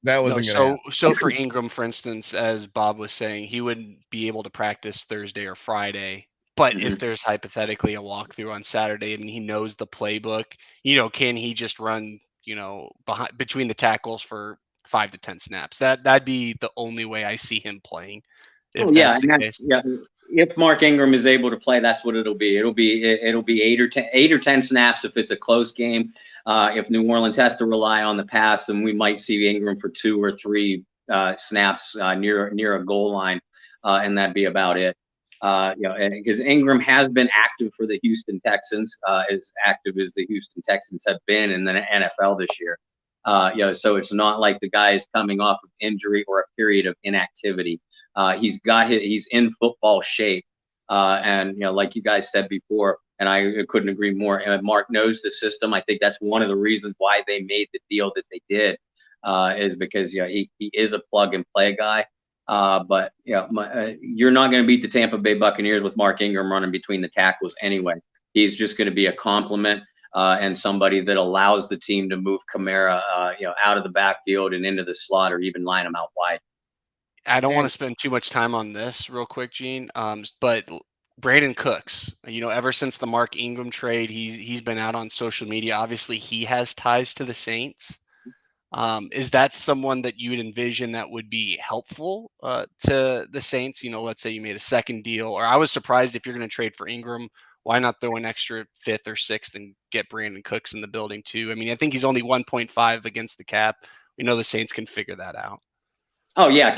wasn't going to. So for Ingram, for instance, as Bob was saying, he wouldn't be able to practice Thursday or Friday. But if there's hypothetically a walkthrough on Saturday, I mean, he knows the playbook. Can he just run, between the tackles for 5 to 10 snaps? That'd be the only way I see him playing. If Mark Ingram is able to play, that's what it'll be. It'll be 8 or 10 snaps if it's a close game. If New Orleans has to rely on the pass, then we might see Ingram for 2 or 3 snaps near a goal line, and that'd be about it. Because Ingram has been active for the Houston Texans, as active as the Houston Texans have been in the NFL this year. So it's not like the guy is coming off of injury or a period of inactivity. He's in football shape. And like you guys said before, and I couldn't agree more. Mark knows the system. I think that's one of the reasons why they made the deal that they did, is because he is a plug and play guy. But you're not going to beat the Tampa Bay Buccaneers with Mark Ingram running between the tackles anyway. He's just going to be a complement. And somebody that allows the team to move Kamara, out of the backfield and into the slot, or even line him out wide. I don't want to spend too much time on this real quick, Gene. But Brandon Cooks, ever since the Mark Ingram trade, he's been out on social media. Obviously, he has ties to the Saints. Is that someone that you would envision that would be helpful to the Saints? Let's say you made a second deal, or I was surprised if you're going to trade for Ingram. Why not throw an extra 5th or 6th and get Brandon Cooks in the building too? I mean, I think he's only 1.5 against the cap. We know the Saints can figure that out. Oh yeah,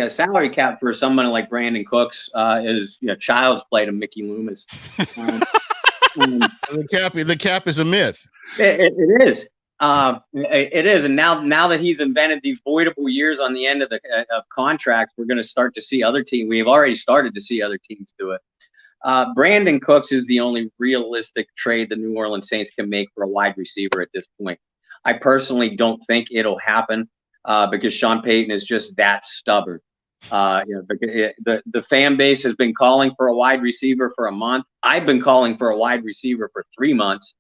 salary cap for someone like Brandon Cooks is child's play to Mickey Loomis. The cap is a myth. It is. It is, and now that he's invented these voidable years on the end of contracts, we're going to start to see other teams. We have already started to see other teams do it. Brandon Cooks is the only realistic trade the New Orleans Saints can make for a wide receiver at this point. I personally don't think it'll happen because Sean Payton is just that stubborn. The fan base has been calling for a wide receiver for a month. I've been calling for a wide receiver for 3 months,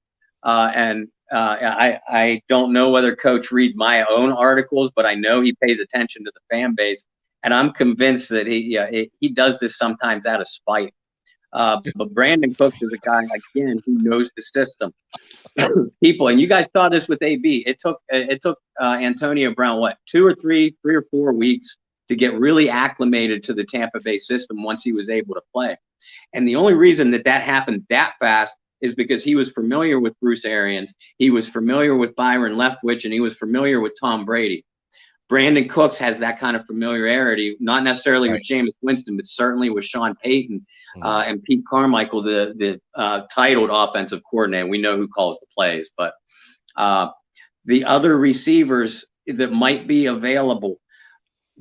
and I don't know whether Coach reads my own articles, but I know he pays attention to the fan base, and I'm convinced that he does this sometimes out of spite. But Brandon Cooks is a guy, again, who knows the system. People, and you guys saw this with AB. It took Antonio Brown 2 or 3 or 4 weeks to get really acclimated to the Tampa Bay system once he was able to play. And the only reason that happened that fast is because he was familiar with Bruce Arians, he was familiar with Byron Leftwich, and he was familiar with Tom Brady. Brandon Cooks has that kind of familiarity, not necessarily with Jameis Winston, but certainly with Sean Payton and Pete Carmichael, the titled offensive coordinator. We know who calls the plays, but the other receivers that might be available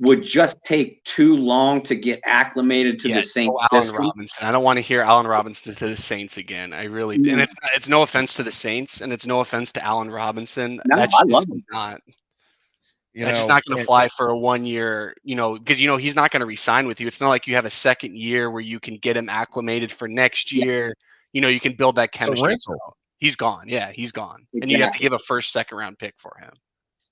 would just take too long to get acclimated to the Saints. Allen Robinson. I don't want to hear Allen Robinson to the Saints again. I really, and it's no offense to the Saints, and it's no offense to Allen Robinson. No, That's I love him. That's just not going to fly for a 1 year, because he's not going to re-sign with you. It's not like you have a second year where you can get him acclimated for next year. You can build that chemistry. He's gone. Yeah, he's gone. Exactly. And you have to give a first, second round pick for him.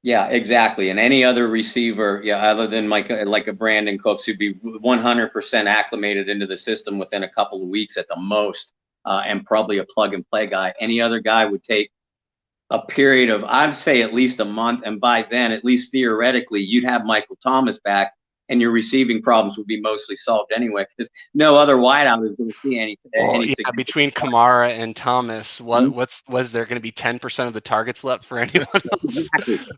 Yeah, exactly. And any other receiver, other than like a Brandon Cooks, who'd be 100% acclimated into the system within a couple of weeks at the most, and probably a plug and play guy. Any other guy would take a period of, I'd say, at least a month, and by then, at least theoretically, you'd have Michael Thomas back, and your receiving problems would be mostly solved anyway, because no other wideout is going to see any Yeah, significant between Kamara and Thomas, was there going to be 10% of the targets left for anyone else?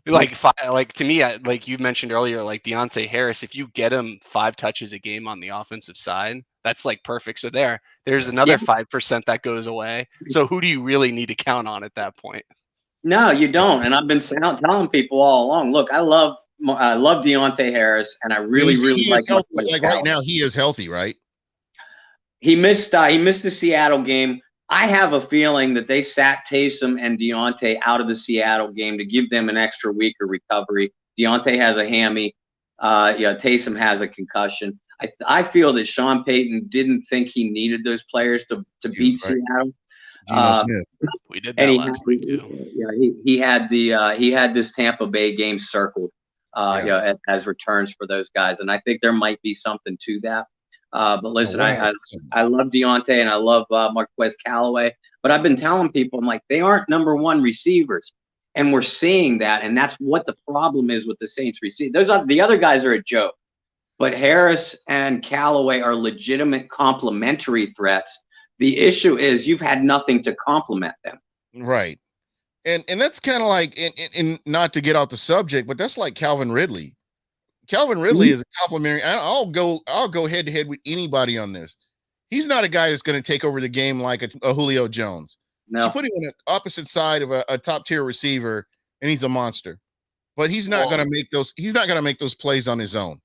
Like to me, like you mentioned earlier, like Deontay Harris, if you get him 5 touches a game on the offensive side, that's like perfect. So there's another 5% that goes away. So who do you really need to count on at that point? No, you don't. And I've been telling people all along, look, I love Deontay Harris, and I really like healthy. Like right now, he is healthy, right? He missed the Seattle game. I have a feeling that they sat Taysom and Deontay out of the Seattle game to give them an extra week of recovery. Deontay has a hammy. Taysom has a concussion. I feel that Sean Payton didn't think he needed those players to beat Seattle. Smith. We did that last week too. He had this Tampa Bay game circled, as returns for those guys, and I think there might be something to that. But listen, I love Deontay and I love Marquez Callaway, but I've been telling people, I'm like, they aren't number one receivers, and we're seeing that, and that's what the problem is with the Saints receiver. The other guys are a joke, but Harris and Callaway are legitimate complementary threats. The issue is you've had nothing to complement them. Right. And that's kind of like, and not to get off the subject, but that's like Calvin Ridley. Calvin Ridley is a complimentary. I'll go head to head with anybody on this. He's not a guy that's going to take over the game like a Julio Jones. No. You put him on the opposite side of a top tier receiver, and he's a monster. But he's not going to make those. He's not going to make those plays on his own.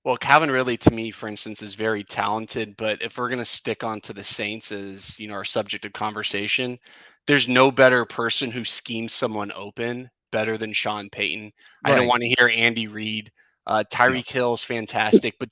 Well, Calvin Ridley, to me, for instance, is very talented. But if we're going to stick on to the Saints as, our subject of conversation, there's no better person who schemes someone open better than Sean Payton. Right. I don't want to hear Andy Reid. Tyreek Hill is fantastic, but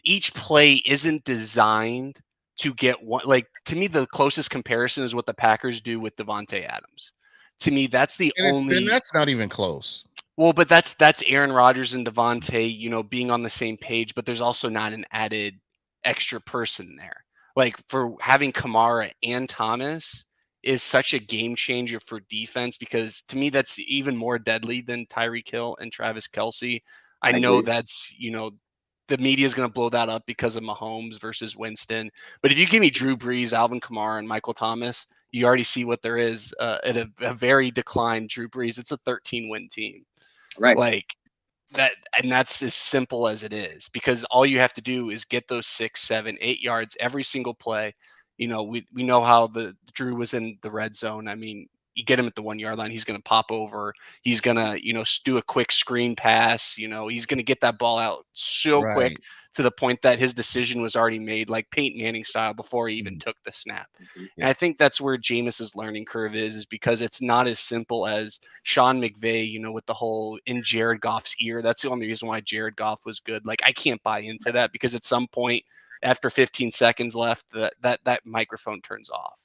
each play isn't designed to get one. Like, to me, the closest comparison is what the Packers do with Devontae Adams. To me, that's the only. And that's not even close. Well, but that's Aaron Rodgers and Devontae, being on the same page, but there's also not an added extra person there. Like, for having Kamara and Thomas is such a game changer for defense, because to me, that's even more deadly than Tyreek Hill and Travis Kelce. I know that's, the media is going to blow that up because of Mahomes versus Winston. But if you give me Drew Brees, Alvin Kamara, and Michael Thomas, you already see what there is at a very declined Drew Brees. It's a 13-win team. Right. Like that, and that's as simple as it is, because all you have to do is get those 6, 7, 8 yards every single play. We know how the Drew was in the red zone. I mean, you get him at the 1 yard line, he's going to pop over. He's going to, do a quick screen pass. He's going to get that ball out so quick to the point that his decision was already made, like Peyton Manning style, before he even took the snap. And I think that's where Jameis's learning curve is because it's not as simple as Sean McVay, with the whole in Jared Goff's ear. That's the only reason why Jared Goff was good. Like, I can't buy into that, because at some point after 15 seconds left, that microphone turns off.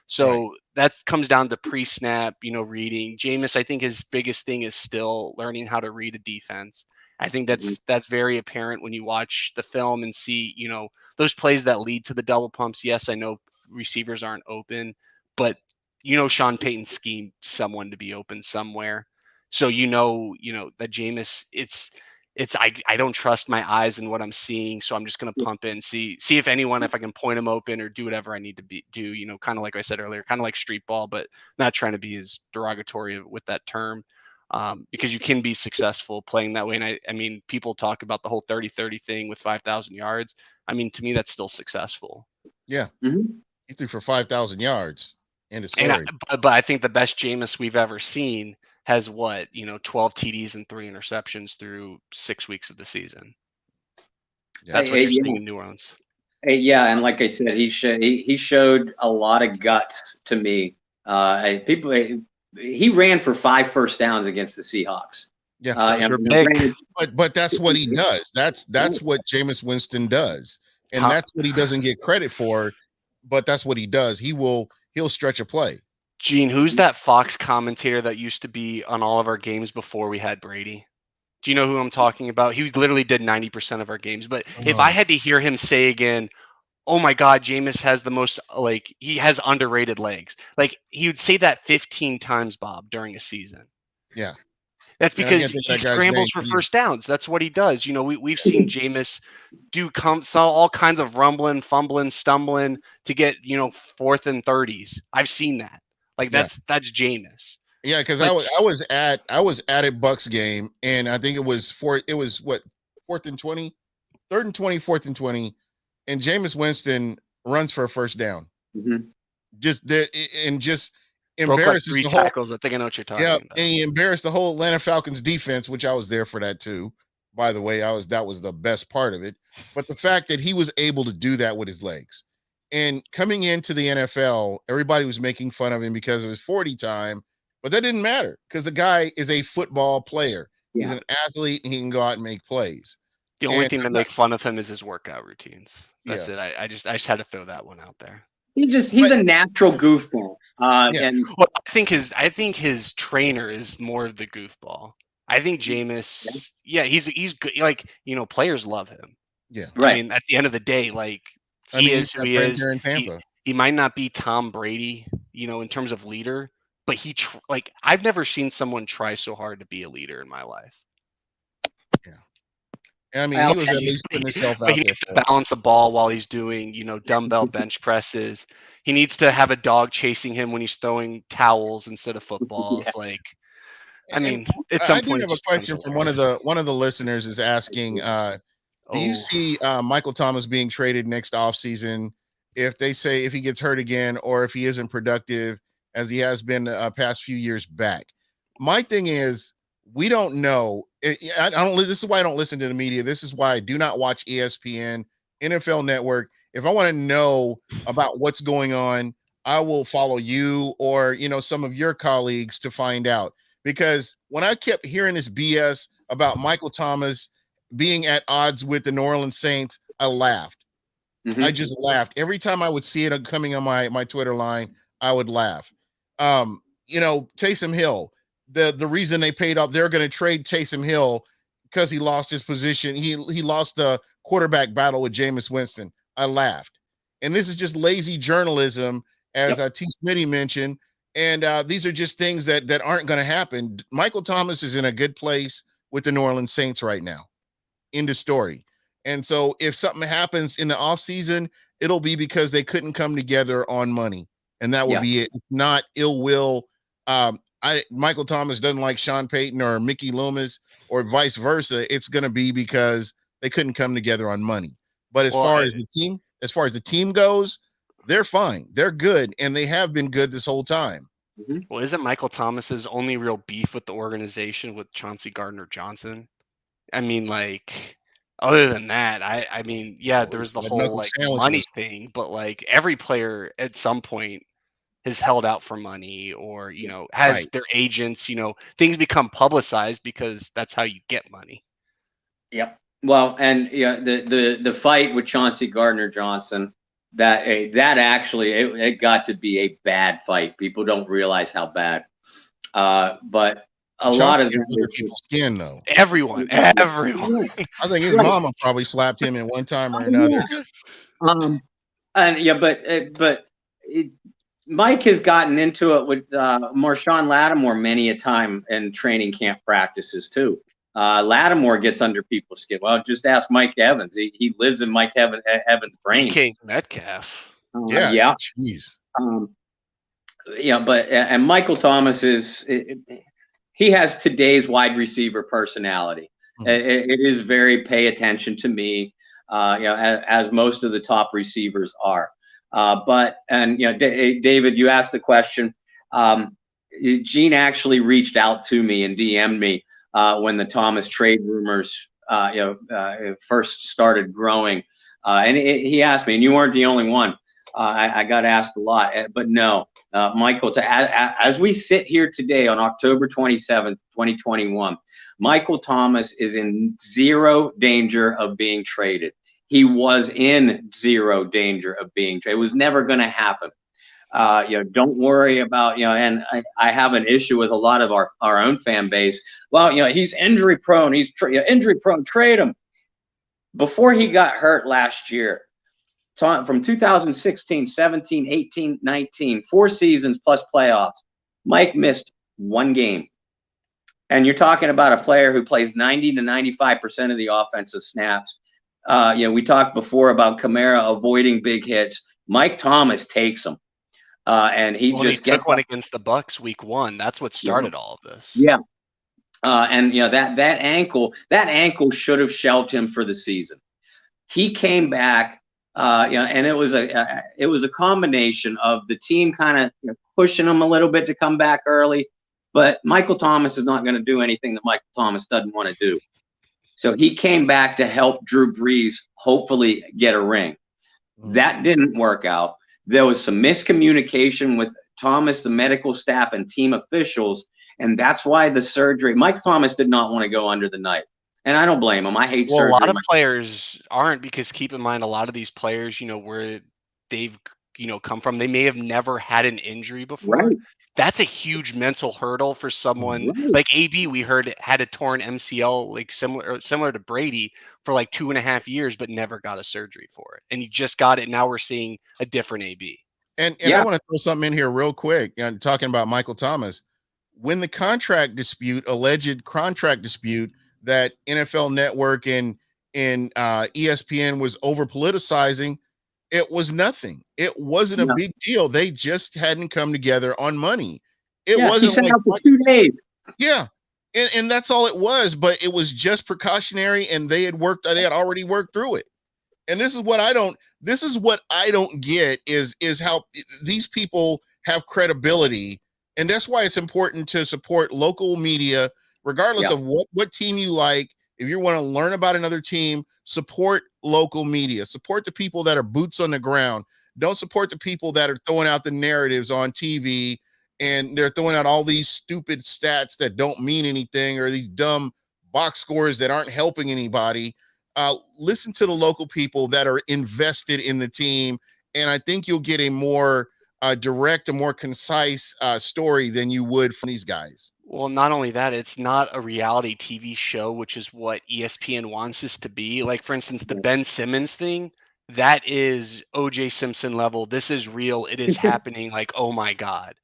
So that comes down to pre-snap, reading. Jameis, I think his biggest thing is still learning how to read a defense. I think that's very apparent when you watch the film and see, those plays that lead to the double pumps. Yes, I know receivers aren't open, but Sean Payton schemed someone to be open somewhere. So that Jameis, I don't trust my eyes in what I'm seeing, so I'm just going to pump in, see if I can point them open or do whatever I need to do, kind of like I said earlier, kind of like street ball, but not trying to be as derogatory with that term, because you can be successful playing that way. And I mean, people talk about the whole 30-30 thing with 5,000 yards. I mean, to me, that's still successful. Yeah. Mm-hmm. He threw for 5,000 yards. But I think the best Jameis we've ever seen has 12 TDs and 3 interceptions through 6 weeks of the season. That's what you're seeing in New Orleans. And like I said, he showed a lot of guts to me. He ran for 5 first downs against the Seahawks. Yeah, big. But that's what he does. That's what Jameis Winston does, and that's what he doesn't get credit for. But that's what he does. He'll stretch a play. Gene, who's that Fox commentator that used to be on all of our games before we had Brady? Do you know who I'm talking about? He literally did 90% of our games. But if I had to hear him say again, oh my God, Jameis has the most, like, he has underrated legs. Like, he would say that 15 times, Bob, during a season. Yeah. That's And I because can't think of he that guy's name. scrambles for first downs. That's what he does. We've seen Jameis do all kinds of rumbling, fumbling, stumbling to get, 4th and 30s. I've seen that. Like, Yeah. that's Jameis. Yeah, because But I was at a Bucks game, and I think it was 4th and 20, 3rd and 20, 4th and 20, and Jameis Winston runs for a first down. Mm-hmm. Just there and just broke like embarrasses 3 the whole tackles. I think I know what you're talking yeah, about. and he embarrassed the whole Atlanta Falcons defense, which I was there for that too. By the way, that was the best part of it. But the fact that he was able to do that with his legs. And coming into the NFL, everybody was making fun of him because of his 40 time, but that didn't matter because the guy is a football player. Yeah. He's an athlete and he can go out and make plays. The only thing to make fun of him is his workout routines. That's it. I just had to throw that one out there. He's a natural goofball. And well, I think his trainer is more of the goofball. I think Jameis, he's good. Like, players love him. Yeah. Right. I mean, at the end of the day, like, he is who he is. Here in Tampa. He might not be Tom Brady, in terms of leader, but I've never seen someone try so hard to be a leader in my life. Yeah. I mean, he was at least putting himself out there. He needs to balance a ball while he's doing, dumbbell bench presses. He needs to have a dog chasing him when he's throwing towels instead of footballs. Yeah. Like, I mean, at some point, I do have a question from one of the listeners is asking, do you see Michael Thomas being traded next offseason if he gets hurt again or if he isn't productive as he has been past few years back? My thing is, we don't know. This is why I don't listen to the media. This is why I do not watch ESPN, NFL Network. If I want to know about what's going on, I will follow you or, some of your colleagues to find out. Because when I kept hearing this BS about Michael Thomas being at odds with the New Orleans Saints, I laughed. Mm-hmm. I just laughed. Every time I would see it coming on my Twitter line, I would laugh. Taysom Hill, the reason they paid off, they're going to trade Taysom Hill because he lost his position. He lost the quarterback battle with Jameis Winston. I laughed. And this is just lazy journalism, as T. Smitty mentioned. And these are just things that aren't going to happen. Michael Thomas is in a good place with the New Orleans Saints right now. End of story. And so if something happens in the offseason, it'll be because they couldn't come together on money. And that will be it. It's not ill will. Michael Thomas doesn't like Sean Payton or Mickey Loomis or vice versa. It's going to be because they couldn't come together on money. But as far as the team goes, they're fine. They're good, and they have been good this whole time. Mm-hmm. Well, isn't Michael Thomas's only real beef with the organization with Chauncey Gardner-Johnson? I mean, like, other than that, I mean, there was the whole money thing, but like every player at some point has held out for money or, has their agents, things become publicized because that's how you get money. Yep. Well, and the fight with Chauncey Gardner-Johnson, that actually it got to be a bad fight. People don't realize how bad. But lot of people's skin though. Everyone. I think his mama probably slapped him at one time or another. But Mike has gotten into it with Marshawn Lattimore many a time in training camp practices too. Lattimore gets under people's skin. Well, just ask Mike Evans. He lives in Mike Evans' brain. DK Metcalf. Jeez. And Michael Thomas he has today's wide receiver personality. Mm-hmm. It is very pay attention to me, as most of the top receivers are. David, you asked the question. Gene actually reached out to me and DM'd me when the Thomas trade rumors, first started growing. And he asked me, and you weren't the only one. I got asked a lot, but no, Michael, as we sit here today on October 27th, 2021, Michael Thomas is in zero danger of being traded. He was in zero danger of being traded. It was never going to happen. Don't worry about, and I have an issue with a lot of our own fan base. Well, he's injury prone. He's injury prone. Trade him. Before he got hurt last year, from 2016, 17, 18, 19, 4 seasons plus playoffs, Mike missed 1 game. And you're talking about a player who plays 90 to 95% of the offensive snaps. We talked before about Kamara avoiding big hits. Mike Thomas takes them. And he took one against the Bucs week 1. That's what started all of this. Yeah. And that ankle should have shelved him for the season. He came back, and it was a combination of the team kind of pushing him a little bit to come back early, but Michael Thomas is not going to do anything that Michael Thomas doesn't want to do. So he came back to help Drew Brees hopefully get a ring. That didn't work out. There was some miscommunication with Thomas, the medical staff, and team officials, and that's why the surgery. Mike Thomas did not want to go under the knife. And I don't blame him. I hate surgery. A lot of players aren't, because keep in mind, a lot of these players, where they've, come from, they may have never had an injury before. Right. That's a huge mental hurdle for someone like AB. We heard had a torn MCL, like similar to Brady, for like 2.5 years, but never got a surgery for it. And he just got it. Now we're seeing a different AB. And I want to throw something in here real quick. Talking about Michael Thomas, when the alleged contract dispute that NFL Network and ESPN was over politicizing, it was nothing. It wasn't a big deal. They just hadn't come together on money. It wasn't he sent like out for 2 days. Yeah. And that's all it was, but it was just precautionary, and they had already worked through it. And this is what I don't get is how these people have credibility. And that's why it's important to support local media, regardless of what team you like. If you want to learn about another team, support local media, support the people that are boots on the ground. Don't support the people that are throwing out the narratives on TV, and they're throwing out all these stupid stats that don't mean anything, or these dumb box scores that aren't helping anybody. Listen to the local people that are invested in the team, and I think you'll get a more direct, a more concise story than you would from these guys. Well, not only that, it's not a reality TV show, which is what ESPN wants us to be. Like, for instance, the Ben Simmons thing, that is OJ Simpson level. This is real. It is happening. Like, oh my God.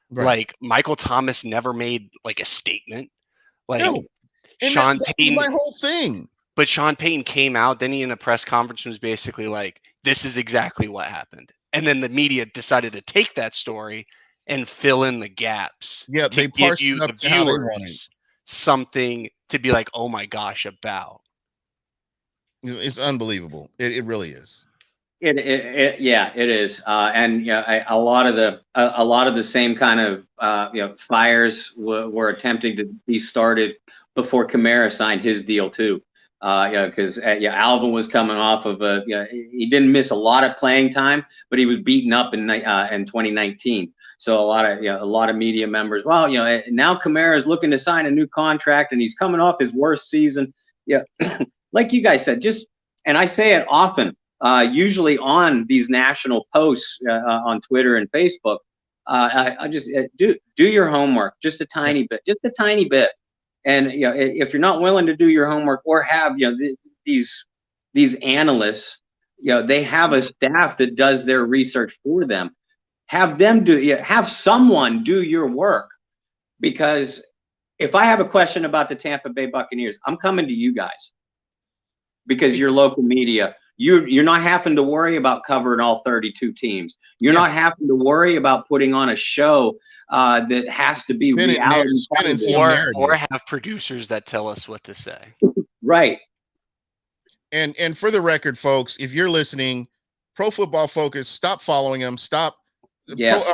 Right. Like, Michael Thomas never made like a statement. Like, no. Sean Payton. My whole thing. But Sean Payton came out, then he in a press conference was basically like, this is exactly what happened. And then the media decided to take that story and fill in the gaps. Yeah, to they give you the viewers something to be like, oh my gosh, about. It's unbelievable. It really is. It is. And a lot of the same kind of fires were attempting to be started before Kamara signed his deal too. Because Alvin was coming off of he didn't miss a lot of playing time, but he was beaten up in 2019. So a lot of media members, now Kamara is looking to sign a new contract, and he's coming off his worst season. Yeah, like you guys said, and I say it often, usually on these national posts on Twitter and Facebook. I just do your homework, just a tiny bit. And if you're not willing to do your homework, or have these analysts, they have a staff that does their research for them. Have someone do your work, because if I have a question about the Tampa Bay Buccaneers, I'm coming to you guys, because you're local media. You're not having to worry about covering all 32 teams. You're not having to worry about putting on a show that has to be reality, or have producers that tell us what to say. Right. And for the record, folks, if you're listening, Pro Football Focus, stop following them. Stop. Yes.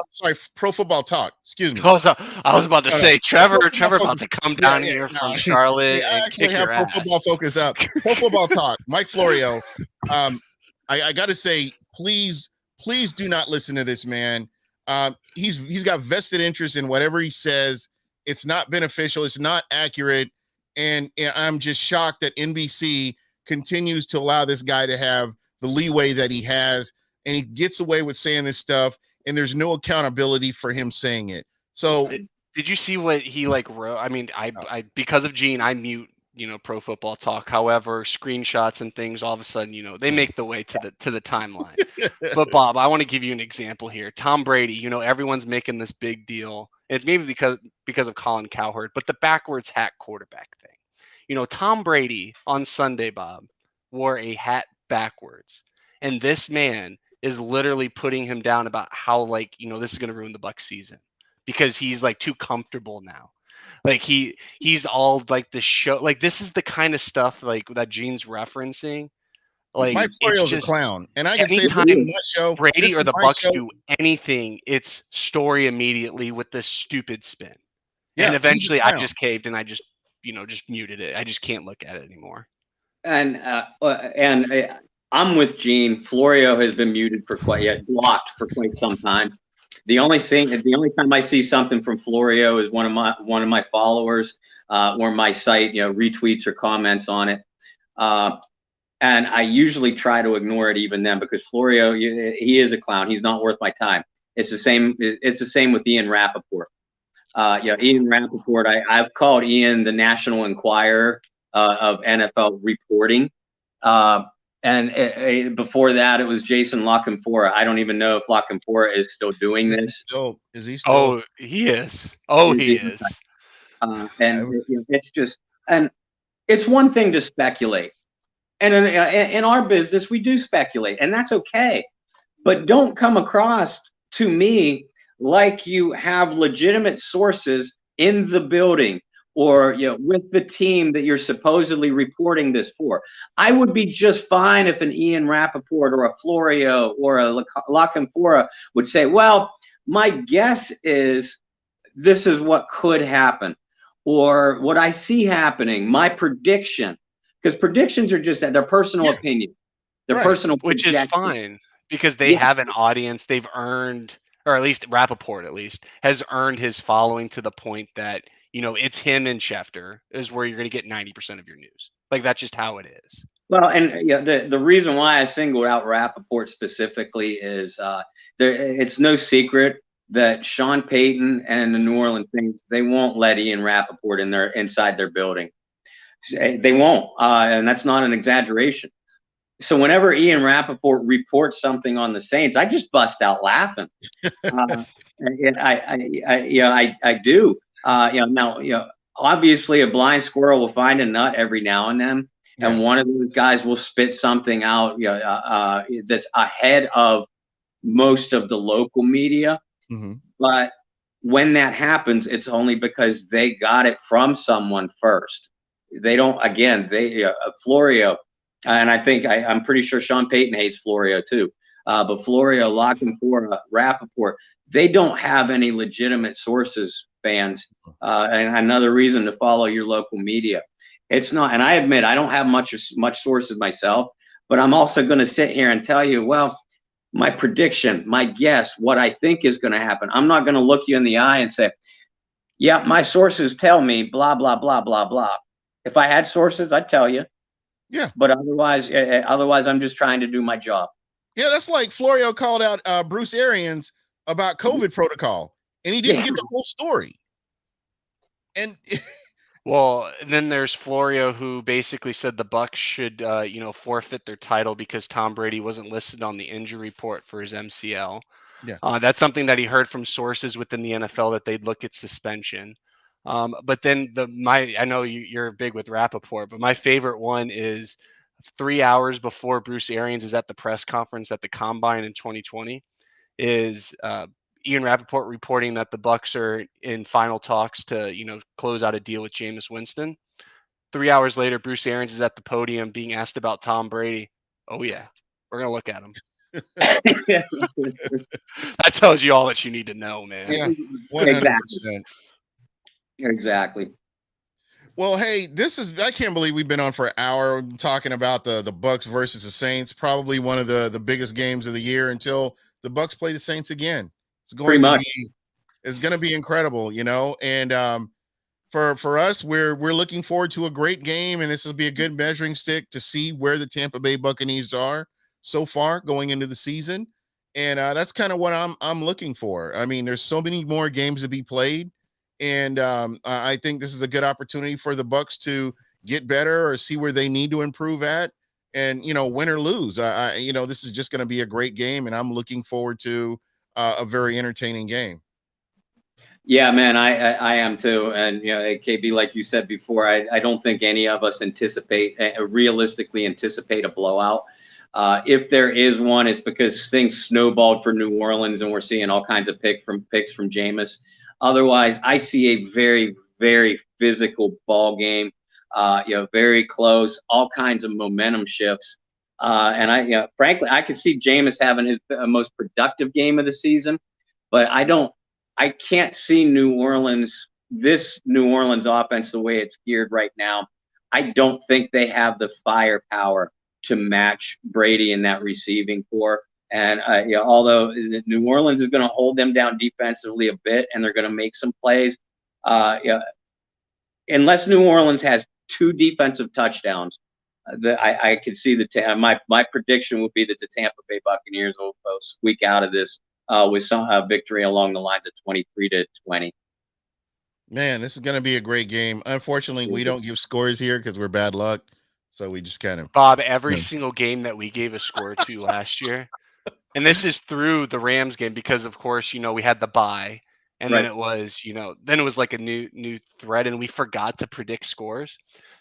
Pro Football Talk. Excuse me. I was about to say, Trevor about to come down here from Charlotte. I actually have Pro Football Focus up. Pro Football Talk. Mike Florio. I got to say, please do not listen to this man. He's got vested interest in whatever he says. It's not beneficial. It's not accurate. And I'm just shocked that NBC continues to allow this guy to have the leeway that he has, and he gets away with saying this stuff, and there's no accountability for him saying it. So did you see what he wrote? I mean, I because of Gene, I mute Pro Football Talk. However, screenshots and things all of a sudden, they make the way to the timeline. But Bob, I want to give you an example here. Tom Brady, everyone's making this big deal. It's maybe because of Colin Cowherd, but the backwards hat quarterback thing. Tom Brady on Sunday, Bob, wore a hat backwards. And this man is literally putting him down about how this is going to ruin the Bucs season because he's too comfortable now. He's all the show. This is the kind of stuff that Gene's referencing. Mike It's Florio's just a clown, and I can say anytime this is my show. Brady or the Bucs do anything, it's story immediately with this stupid spin. Yeah, and eventually I just caved and I just muted it. I just can't look at it anymore. And I'm with Gene. Florio has been muted blocked for quite some time. The only time I see something from Florio is one of my followers or my site, retweets or comments on it. And I usually try to ignore it even then because Florio, he is a clown. He's not worth my time. It's the same with Ian Rappaport. Ian Rappaport, I've called Ian the National Enquirer of NFL reporting. And before that, it was Jason Lockenfora. I don't even know if Lockenfora is still doing this. Is he still? Oh, he is. Oh, he is. It's just, and it's one thing to speculate. And in our business, we do speculate, and that's okay. But don't come across to me like you have legitimate sources in the building or with the team that you're supposedly reporting this for. I would be just fine if an Ian Rappaport or a Florio or a Lockenfora would say, well, my guess is this is what could happen or what I see happening, my prediction. Because predictions are just that they're personal opinion. They're personal, which is fine because they have an audience. They've earned, or at least Rappaport, has earned his following to the point that it's him and Schefter is where you're going to get 90% of your news. That's just how it is. Well, and the reason why I singled out Rappaport specifically is it's no secret that Sean Payton and the New Orleans Saints, they won't let Ian Rappaport inside their building. They won't, and that's not an exaggeration. So whenever Ian Rappaport reports something on the Saints, I just bust out laughing. I do. Now, obviously, a blind squirrel will find a nut every now and then, and one of those guys will spit something out that's ahead of most of the local media. Mm-hmm. But when that happens, it's only because they got it from someone first. They don't, Florio, and I'm pretty sure Sean Payton hates Florio too. But Florio, Lockenfora, Rappaport, they don't have any legitimate sources, fans. And another reason to follow your local media. It's not, and I admit I don't have much sources myself, but I'm also going to sit here and tell you, well, my prediction, my guess, what I think is going to happen. I'm not going to look you in the eye and say, yeah, my sources tell me blah, blah, blah, blah, blah. If I had sources, I'd tell you. Yeah. But otherwise, I'm just trying to do my job. Yeah, that's like Florio called out Bruce Arians about COVID protocol, and he didn't get the whole story. And well, then there's Florio, who basically said the Bucs should, forfeit their title because Tom Brady wasn't listed on the injury report for his MCL. Yeah, that's something that he heard from sources within the NFL that they'd look at suspension. But then I know you're big with Rappaport, but my favorite one is 3 hours before Bruce Arians is at the press conference at the Combine in 2020 is Ian Rappaport reporting that the Bucs are in final talks to, close out a deal with Jameis Winston. 3 hours later, Bruce Arians is at the podium being asked about Tom Brady. Oh yeah, we're going to look at him. That tells you all that you need to know, man. Yeah, 100%. Exactly. Well, hey, I can't believe we've been on for an hour talking about the Bucs versus the Saints, probably one of the biggest games of the year until the Bucs play the Saints again. It's going to be incredible, and for us, we're looking forward to a great game, and this will be a good measuring stick to see where the Tampa Bay Buccaneers are so far going into the season. And that's kind of what I'm looking for. I mean, there's so many more games to be played. And I think this is a good opportunity for the Bucs to get better or see where they need to improve at. And, win or lose, this is just going to be a great game. And I'm looking forward to a very entertaining game. Yeah, man, I am too. And, KB, like you said before, I don't think any of us realistically anticipate a blowout. If there is one, it's because things snowballed for New Orleans and we're seeing all kinds of picks from Jameis. Otherwise, I see a very, very physical ball game. Very close, all kinds of momentum shifts. And frankly, I could see Jameis having his most productive game of the season, but I can't see this New Orleans offense the way it's geared right now. I don't think they have the firepower to match Brady in that receiving core. And although New Orleans is going to hold them down defensively a bit, and they're going to make some plays, unless New Orleans has 2 defensive touchdowns, I could see my prediction would be that the Tampa Bay Buccaneers will squeak out of this with some victory along the lines of 23-20. Man, this is going to be a great game. Unfortunately, we don't give scores here because we're bad luck. So we just kind of Bob, every single game that we gave a score to last year, and this is through the Rams game because, of course, we had the bye, and then it was, then it was like a new thread, and we forgot to predict scores.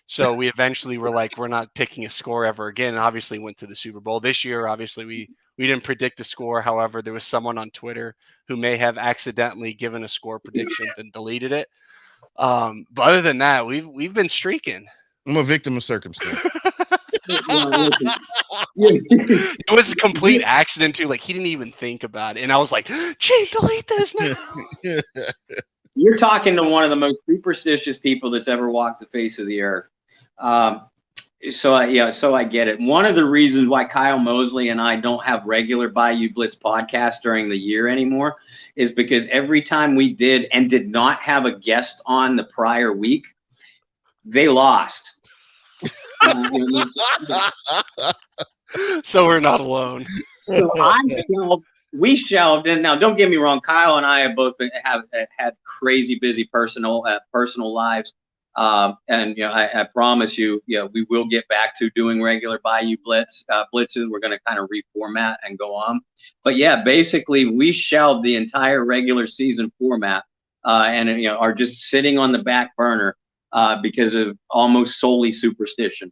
So we eventually were like, we're not picking a score ever again. And obviously went to the Super Bowl this year. Obviously, we didn't predict a score. However, there was someone on Twitter who may have accidentally given a score prediction and deleted it. But other than that, we've been streaking. I'm a victim of circumstance. It was a complete accident too. Like, he didn't even think about it, and I was like, "Gee, delete this now." You're talking to one of the most superstitious people that's ever walked the face of the earth. So I get it. One of the reasons why Kyle Mosley and I don't have regular Bayou Blitz podcasts during the year anymore is because every time we did and did not have a guest on the prior week, they lost. So we're not alone. So we shelved, and now don't get me wrong, Kyle and I have both have had crazy busy personal lives. And I promise you, we will get back to doing regular Bayou blitzes. We're going to kind of reformat and go on. But yeah, basically we shelved the entire regular season format, and are just sitting on the back burner because of almost solely superstition.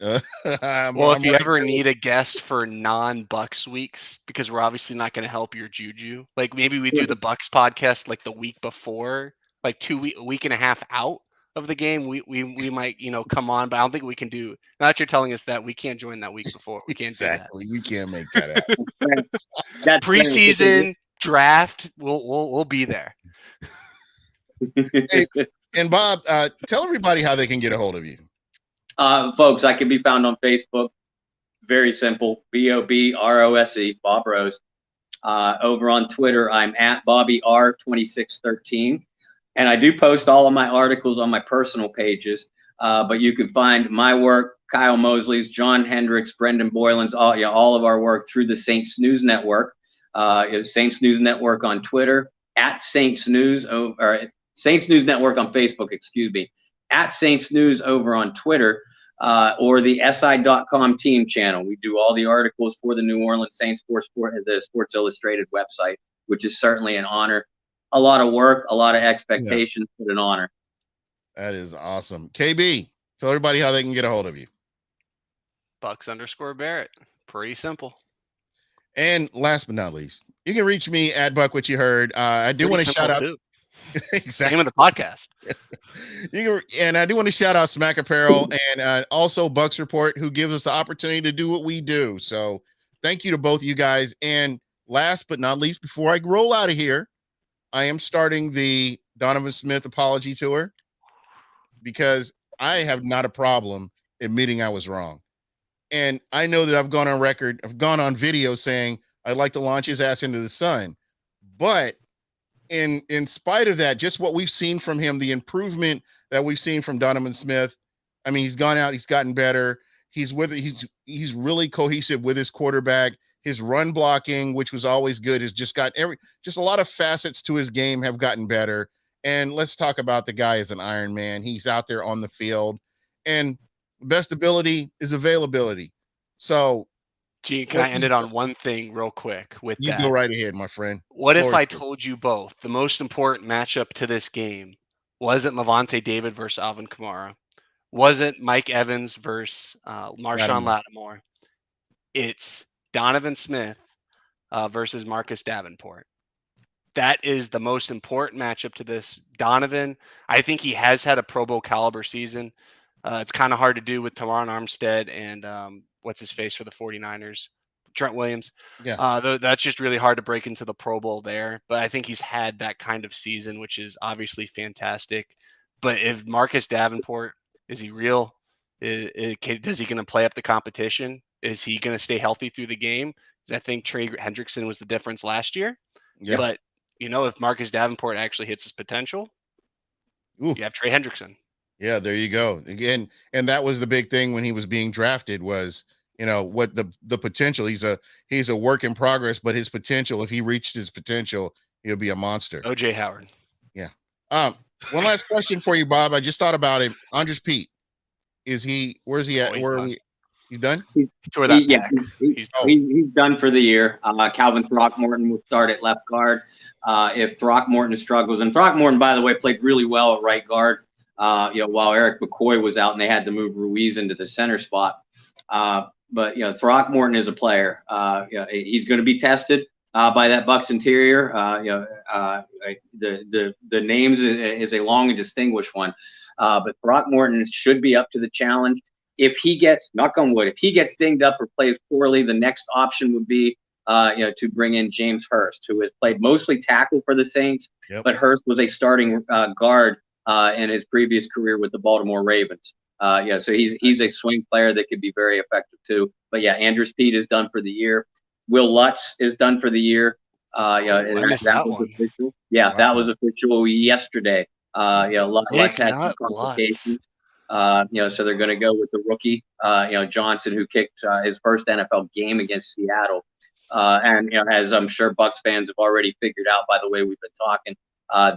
Well, if you ever need a guest for non-Bucks weeks, because we're obviously not going to help your juju, like maybe we do the Bucks podcast like the week before, like a week and a half out of the game, we might come on, but I don't think we can do. Now that you're telling us that, we can't join that week before. We can't exactly. do that. We can't make that happen. That's preseason draft. We'll be there. Hey, and Bob, tell everybody how they can get a hold of you. Folks, I can be found on Facebook. Very simple. BOBROSE, Bob Rose. Over on Twitter, I'm at BobbyR2613. And I do post all of my articles on my personal pages. But you can find my work, Kyle Mosley's, John Hendricks, Brendan Boylan's, all of our work through the Saints News Network. Saints News Network on Twitter, at Saints News, or Saints News Network on Facebook, excuse me, at Saints News over on Twitter, or the SI.com team channel. We do all the articles for the New Orleans Saints the Sports Illustrated website, which is certainly an honor. A lot of work, a lot of expectations, but an honor. That is awesome. KB, tell everybody how they can get a hold of you. Bucks_Barrett. Pretty simple. And last but not least, you can reach me at Buc What You Heard. I do want to shout out. Exactly. Name of the podcast. And I do want to shout out Smack Apparel and also Bucks Report, who gives us the opportunity to do what we do. So thank you to both of you guys. And last but not least, before I roll out of here, I am starting the Donovan Smith apology tour because I have not a problem admitting I was wrong. And I know that I've gone on record, I've gone on video saying I'd like to launch his ass into the sun. But in spite of that, just what we've seen from him, the improvement that we've seen from Donovan Smith, I mean, he's gone out, he's gotten better. He's really cohesive with his quarterback. His run blocking, which was always good, has just got just a lot of facets to his game have gotten better. And let's talk about the guy as an Iron Man. He's out there on the field. and best ability is availability. So, Gene, can I end it on one thing real quick with you that? go right ahead, my friend. What if I told you both the most important matchup to this game wasn't Levante David versus Alvin Kamara, wasn't Mike Evans versus Marshawn Lattimore? It's Donovan Smith versus Marcus Davenport. That is the most important matchup to this. Donovan, I think he has had a Pro Bowl caliber season. It's kind of hard to do with Teron Armstead and what's his face for the 49ers, Trent Williams. Yeah. That's just really hard to break into the Pro Bowl there. But I think he's had that kind of season, which is obviously fantastic. But if Marcus Davenport, is he real? Is he going to play up the competition? Is he going to stay healthy through the game? Because I think Trey Hendrickson was the difference last year. Yeah. But if Marcus Davenport actually hits his potential, you have Trey Hendrickson. Yeah, there you go. Again, and that was the big thing when he was being drafted was, what the potential. He's a work in progress, but his potential, if he reached his potential, he'll be a monster. O.J. Howard. Yeah. One last question for you, Bob. I just thought about him. Andres Pete. Where's he at? He's done? He's done for the year. Calvin Throckmorton will start at left guard. If Throckmorton struggles, and Throckmorton, by the way, played really well at right guard, while Eric McCoy was out and they had to move Ruiz into the center spot. But Throckmorton is a player. He's going to be tested by that Bucs interior. The names is a long and distinguished one. But Throckmorton should be up to the challenge. If he gets, knock on wood, if he gets dinged up or plays poorly, the next option would be, to bring in James Hurst, who has played mostly tackle for the Saints, but Hurst was a starting guard in his previous career with the Baltimore Ravens. So he's a swing player that could be very effective too. But yeah, Andres Pete is done for the year. Will Lutz is done for the year. That was official. Yeah, wow. That was official yesterday. Lutz had some complications. So they're going to go with the rookie, Johnson, who kicked his first NFL game against Seattle. And as I'm sure Bucs fans have already figured out by the way we've been talking,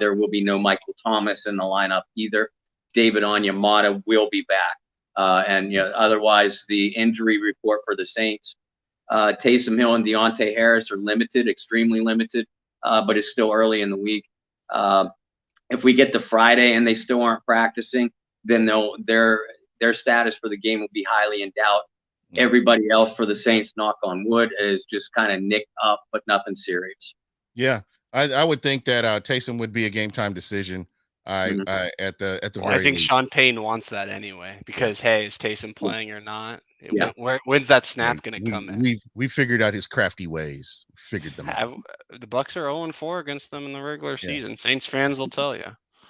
there will be no Michael Thomas in the lineup either. David Onyemata will be back. Otherwise the injury report for the Saints, Taysom Hill and Deontay Harris are limited, extremely limited, but it's still early in the week. If we get to Friday and they still aren't practicing, then their status for the game will be highly in doubt. Everybody else for the Saints, knock on wood, is just kind of nicked up, but nothing serious. Yeah, I would think that Taysom would be a game time decision. At the I think least. Sean Payton wants that anyway because hey, is Taysom playing or not? When's that snap going to come in? We figured out his crafty ways. Figured them out. The Bucs are 0-4 against them in the regular season. Saints fans will tell you.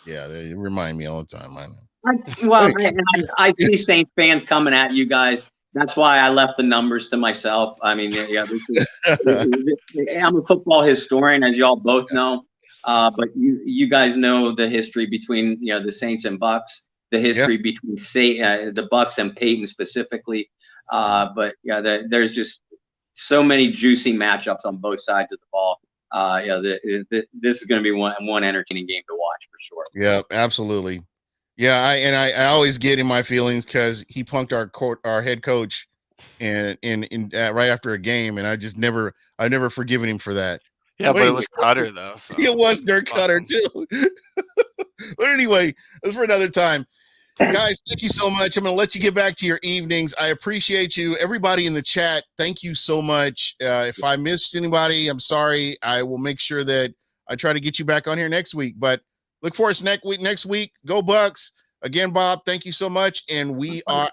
Yeah, they remind me all the time. I know. I see Saints fans coming at you guys. That's why I left the numbers to myself. I mean, I'm a football historian, as y'all both know. But you guys know the history between the Saints and Bucs, the history between the Bucs and Peyton specifically. There's just so many juicy matchups on both sides of the ball. This is going to be one entertaining game to watch for sure. Yeah, absolutely. Yeah, I always get in my feelings because he punked our head coach and right after a game, and I've never forgiven him for that. Yeah, but it was Cutter though. So. It was Dirk Cutter too. But anyway, that's for another time. Guys, thank you so much. I'm going to let you get back to your evenings. I appreciate you. Everybody in the chat, thank you so much. If I missed anybody, I'm sorry. I will make sure that I try to get you back on here next week. But look for us next week. Go Bucs. Again, Bob, thank you so much. And we are out.